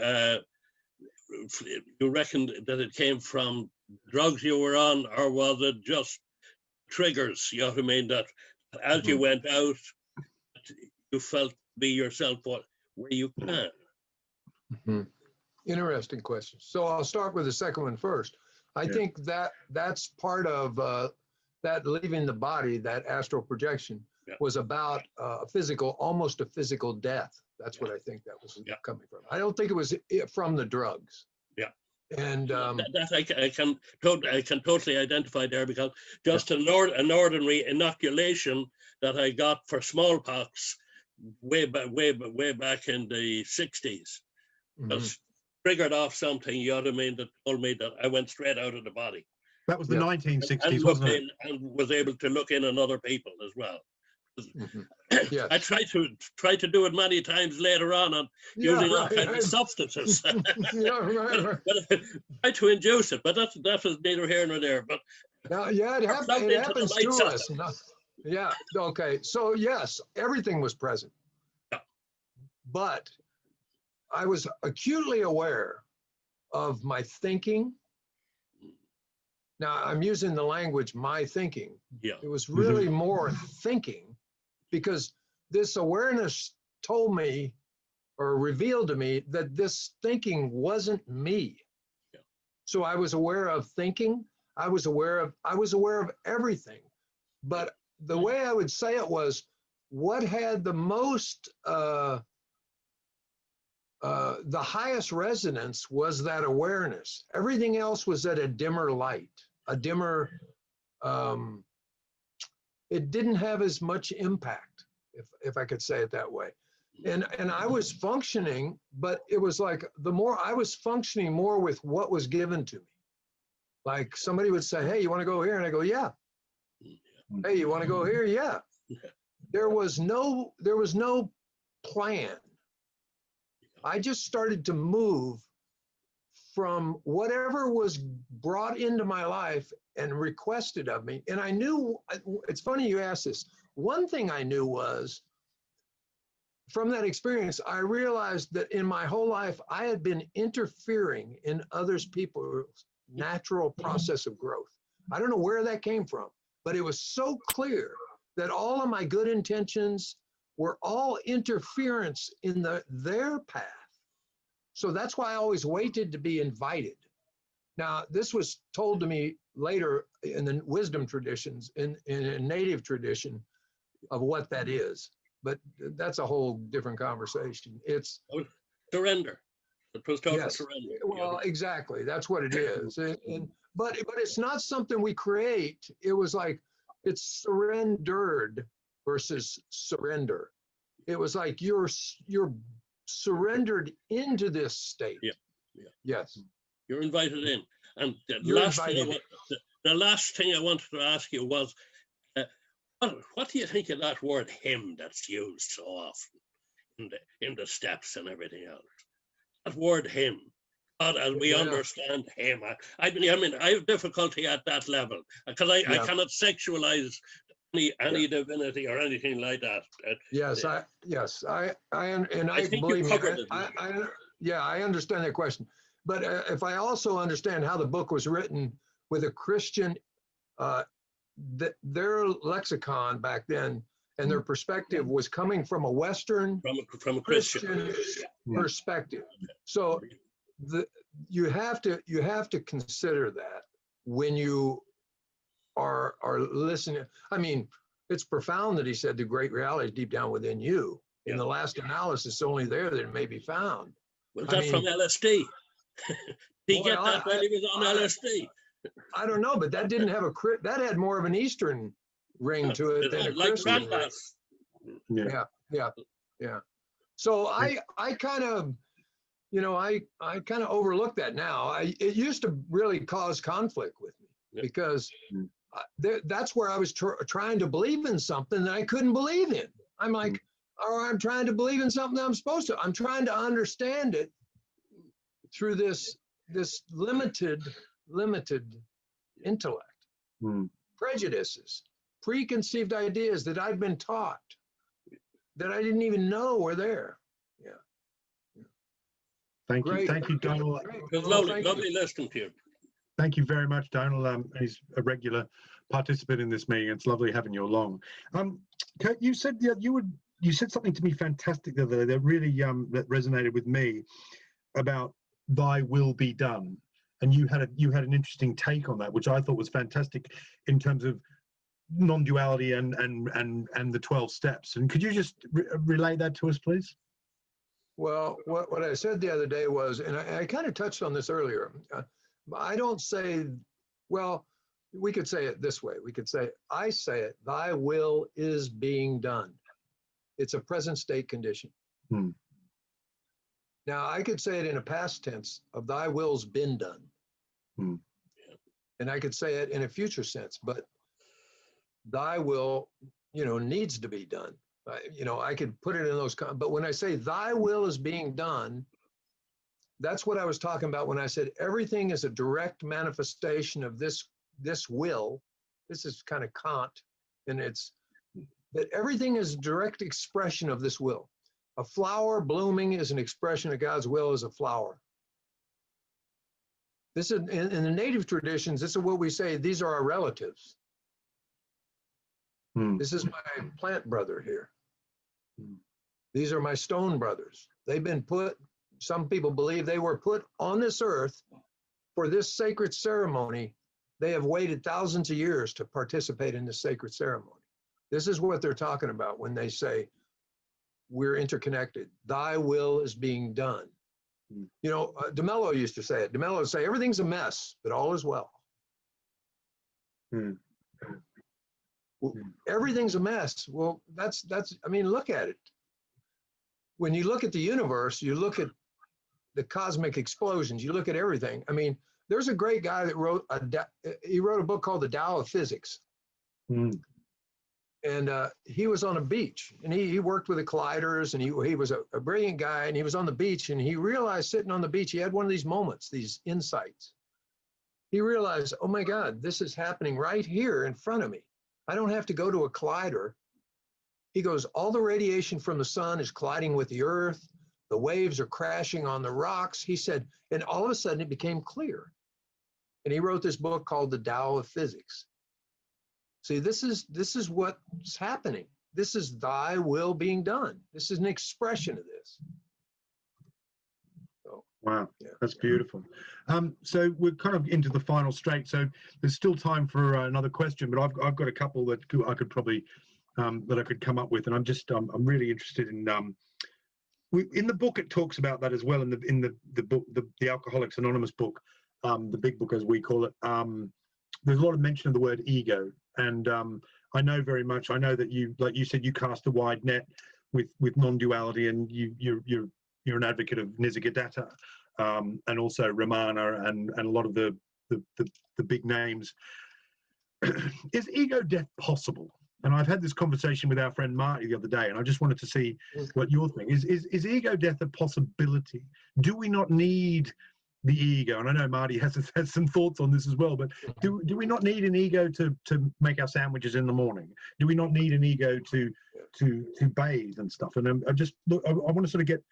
you reckon that it came from drugs you were on, or was it just triggers, you know what I mean, that as you went out, you felt be yourself where you can? Interesting question. So I'll start with the second one first. I think that's part of that leaving the body, that astral projection, was about almost a physical death. That's what I think that was coming from. I don't think it was from the drugs. Yeah. And that I can totally identify there, because just an ordinary inoculation that I got for smallpox way back in the 60s was triggered off something, you know what I mean, that told me that I went straight out of the body. That was the 1960s, wasn't it? And was able to look in on other people as well. Yes. I try to do it many times later on using all kinds of substances. Right. But I try to induce it, but that is neither here nor there. But Now, yeah, it plugged into the happens light to us. system. Yeah. Okay. So yes, everything was present. Yeah. But I was acutely aware of my thinking. Now I'm using the language "my thinking." Yeah. It was really more thinking, because this awareness told me or revealed to me that this thinking wasn't me. Yeah. So I was aware of thinking. I was aware of everything. But the way I would say it was, what had the most, the highest resonance was that awareness. Everything else was at a dimmer light, a dimmer, it didn't have as much impact, if I could say it that way. And I was functioning, but it was like the more I was functioning more with what was given to me. Like somebody would say, "Hey, you want to go here?" And I go, "Yeah." "Hey, you want to go here?" "Yeah." There was no plan. I just started to move from whatever was brought into my life and requested of me. And I knew, it's funny you asked this. One thing I knew was, from that experience, I realized that in my whole life, I had been interfering in others people's natural process of growth. I don't know where that came from, but it was so clear that all of my good intentions were all interference in their path. So that's why I always waited to be invited. Now, this was told to me later in the wisdom traditions, in a native tradition of what that is. But that's a whole different conversation. It's surrender. It was total yes. surrender. Well, exactly. That's what it is. But it's not something we create. It was like, it's surrendered versus surrender. It was like you're surrendered into this state. Yeah. Yeah. Yes. You're invited in. And the last thing I wanted to ask you was, what do you think of that word "him" that's used so often in the steps and everything else? That word "him," God, as we understand Him. I mean, I have difficulty at that level because I cannot sexualize any divinity or anything like that. I believe me. I understand that question. But if I also understand how the book was written with a Christian, their lexicon back then and their perspective was coming from a Western, from a Christian perspective. So you have to consider that when you are listening. I mean, it's profound that he said the great reality is deep down within you. In the last analysis, only there that it may be found. Was that from LSD? Did he get that when he was on LSD? I don't know, but that didn't have that had more of an Eastern ring to it than a Christian ring. Yeah. So I kind of, I kind of overlook that now. It used to really cause conflict with me because that's where I was trying to believe in something that I couldn't believe in. I'm like, I'm trying to believe in something that I'm supposed to. I'm trying to understand it through this limited intellect, prejudices, preconceived ideas that I've been taught that I didn't even know were there. Thank you, Donald. It was lovely listening to you. Thank you very much, Donald. He's a regular participant in this meeting. It's lovely having you along. Kurt, you said you said something to me fantastic the other day that really that resonated with me about "Thy will be done," and you had an interesting take on that, which I thought was fantastic in terms of non-duality and the 12 steps. And could you just relay that to us, please? Well, what I said the other day was, and I kind of touched on this earlier. I don't say, well, we could say it this way. We could say, I say it, "Thy will is being done." It's a present state condition. Now, I could say it in a past tense of "Thy will's been done." And I could say it in a future sense, but "Thy will needs to be done. I could put it in those, but when I say thy will is being done, that's what I was talking about when I said everything is a direct manifestation of this will. This is kind of Kant, and it's that everything is a direct expression of this will. A flower blooming is an expression of God's will as a flower. This is in the native traditions. This is what we say. These are our relatives. This is my plant brother here. These are my stone brothers. They've been put. Some people believe they were put on this earth for this sacred ceremony. They have waited thousands of years to participate in this sacred ceremony. This is what they're talking about when they say we're interconnected. Thy will is being done. DeMello used to say it. DeMello would say, everything's a mess, but all is well. Everything's a mess. Well, that's, look at it. When you look at the universe, you look at the cosmic explosions, you look at everything. There's a great guy that wrote a book called the Tao of Physics. And he was on a beach, and he worked with the colliders, and he was a brilliant guy, and he was on the beach, and he realized sitting on the beach, he had one of these moments, these insights. He realized, oh my God, this is happening right here in front of me. I don't have to go to a collider. He goes, all the radiation from the sun is colliding with the earth. The waves are crashing on the rocks. He said, and all of a sudden it became clear. And he wrote this book called the Tao of Physics. See, this is what's happening. This is thy will being done. This is an expression of this. So, wow, that's beautiful. So we're kind of into the final straight. So there's still time for another question, but I've got a couple that I could probably that I could come up with, and I'm really interested in. In the book, it talks about that as well. In the book, the Alcoholics Anonymous book, the big book as we call it. There's a lot of mention of the word ego, and I know that you, like you said, you cast a wide net with non-duality, and you're an advocate of Nisargadatta, and also Ramana and a lot of the big names. Is ego death possible? And I've had this conversation with our friend Marty the other day, and I just wanted to see what your thing is. Is ego death a possibility? Do we not need the ego? And I know Marty has some thoughts on this as well, but do we not need an ego to make our sandwiches in the morning? Do we not need an ego to bathe and stuff? And I want to sort of get,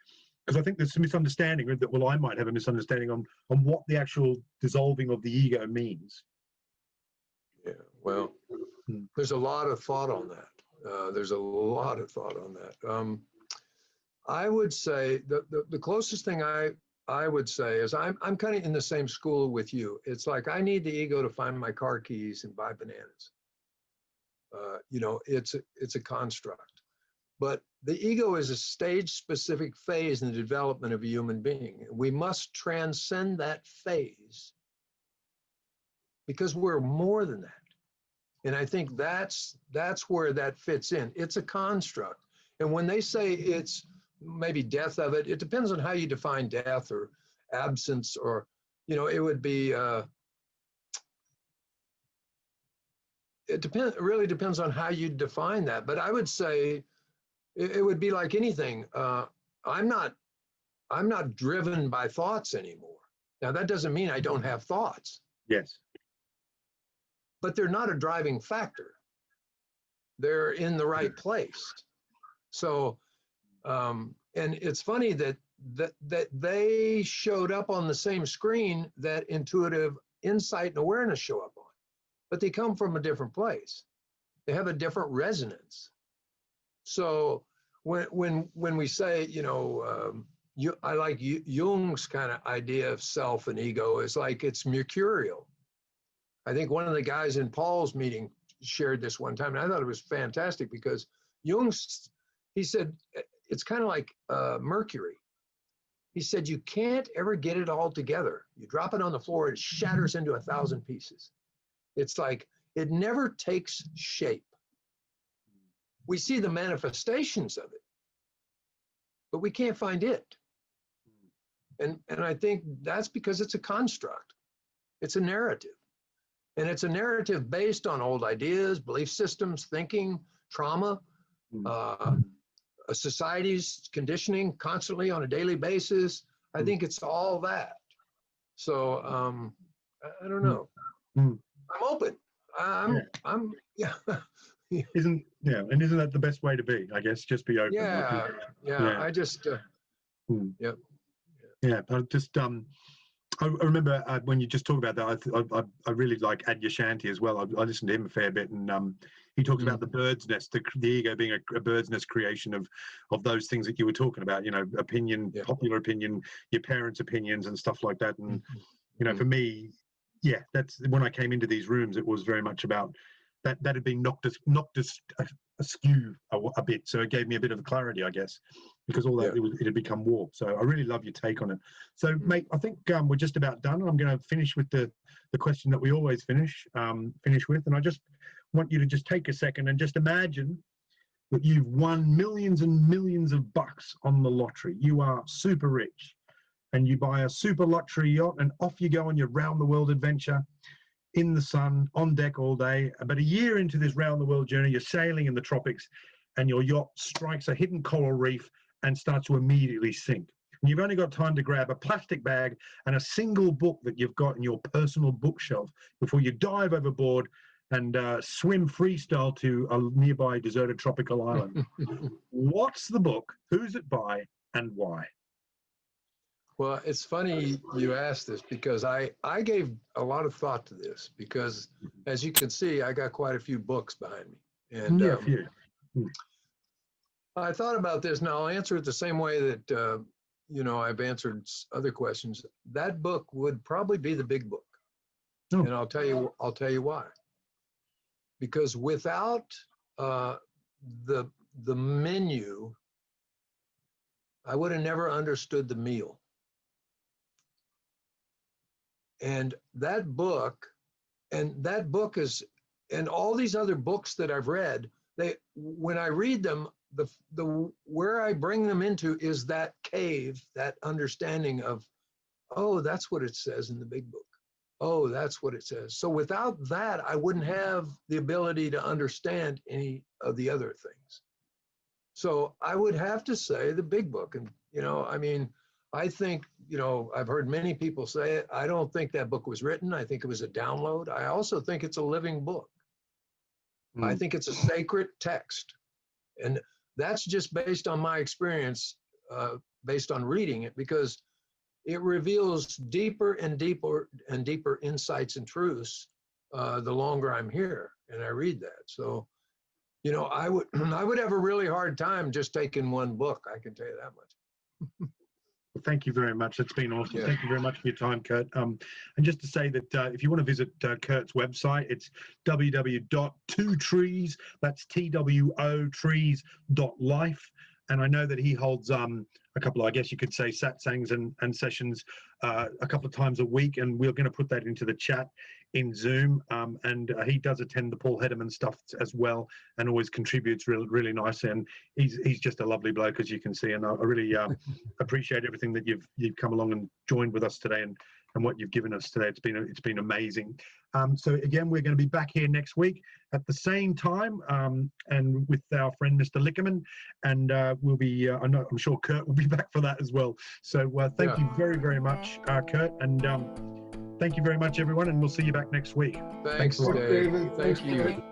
because I think there's some misunderstanding that, well, I might have a misunderstanding on what the actual dissolving of the ego means. Yeah, well, there's a lot of thought on that. There's a lot of thought on that. I would say the closest thing I would say is I'm kind of in the same school with you. It's like I need the ego to find my car keys and buy bananas. It's a construct. But the ego is a stage-specific phase in the development of a human being. We must transcend that phase because we're more than that. And I think that's where that fits in. It's a construct. And when they say it's maybe death of it, it depends on how you define death or absence, or, it would be, it really depends on how you define that. But I would say it would be like anything. I'm not driven by thoughts anymore. Now, that doesn't mean I don't have thoughts. Yes. But they're not a driving factor. They're in the right place. So, and it's funny that they showed up on the same screen that intuitive insight and awareness show up on, but they come from a different place. They have a different resonance. So when we say, I like Jung's kind of idea of self and ego is like it's mercurial. I think one of the guys in Paul's meeting shared this one time, and I thought it was fantastic because he said, it's kind of like mercury. He said, you can't ever get it all together. You drop it on the floor, it shatters into 1,000 pieces. It's like, it never takes shape. We see the manifestations of it, but we can't find it. And I think that's because it's a construct. It's a narrative. And it's a narrative based on old ideas, belief systems, thinking, trauma, a society's conditioning constantly on a daily basis. I think it's all that. So I don't know. I'm open. Yeah. Isn't that the best way to be? I guess just be open. I just I just I remember when you just talked about that, I really like Adyashanti as well. I listened to him a fair bit, and he talks about the bird's nest, the ego being a bird's nest creation of those things that you were talking about, opinion, popular opinion, your parents' opinions and stuff like that. And, for me, that's when I came into these rooms, it was very much about that had been knocked askew a bit. So it gave me a bit of clarity, I guess, because all that it had become warped. So I really love your take on it. So, mate, I think we're just about done. I'm going to finish with the question that we always finish with, and I just want you to just take a second and just imagine that you've won millions and millions of bucks on the lottery. You are super rich, and you buy a super luxury yacht, and off you go on your round-the-world adventure in the sun, on deck all day. But a year into this round-the-world journey, you're sailing in the tropics, and your yacht strikes a hidden coral reef and starts to immediately sink. And you've only got time to grab a plastic bag and a single book that you've got in your personal bookshelf before you dive overboard and swim freestyle to a nearby deserted tropical island. What's the book? Who's it by? And why? Well, it's funny you asked this, because I gave a lot of thought to this, because as you can see, I got quite a few books behind me. And a few. I thought about this, and I'll answer it the same way that, I've answered other questions. That book would probably be the big book. Oh. And I'll tell you why. Because without the menu, I would have never understood the meal. And that book is, and all these other books that I've read, when I read them, the where I bring them into is that cave, that understanding of, oh, that's what it says in the big book. Oh, that's what it says. So without that, I wouldn't have the ability to understand any of the other things. So I would have to say the big book. And, I think, I've heard many people say it. I don't think that book was written. I think it was a download. I also think it's a living book. I think it's a sacred text. And that's just based on my experience, based on reading it, because it reveals deeper and deeper and deeper insights and truths the longer I'm here and I read that. So, I would have a really hard time just taking one book. I can tell you that much. Well, thank you very much. It's been awesome. Yeah. Thank you very much for your time, Kurt. And just to say that if you want to visit Kurt's website, it's www.2trees, that's TWO trees.life. And I know that he holds a couple of, I guess you could say, satsangs and sessions a couple of times a week. And we're going to put that into the chat in Zoom. And he does attend the Paul Hederman stuff as well, and always contributes really nicely. And he's just a lovely bloke, as you can see. And I really appreciate everything that you've come along and joined with us today, and what you've given us today. It's been amazing. So again, we're going to be back here next week at the same time, and with our friend Mr. Lickerman, and we'll be. I'm sure Kurt will be back for that as well. So thank you very, very much, Kurt, and thank you very much, everyone, and we'll see you back next week. Thanks, David. Thank you.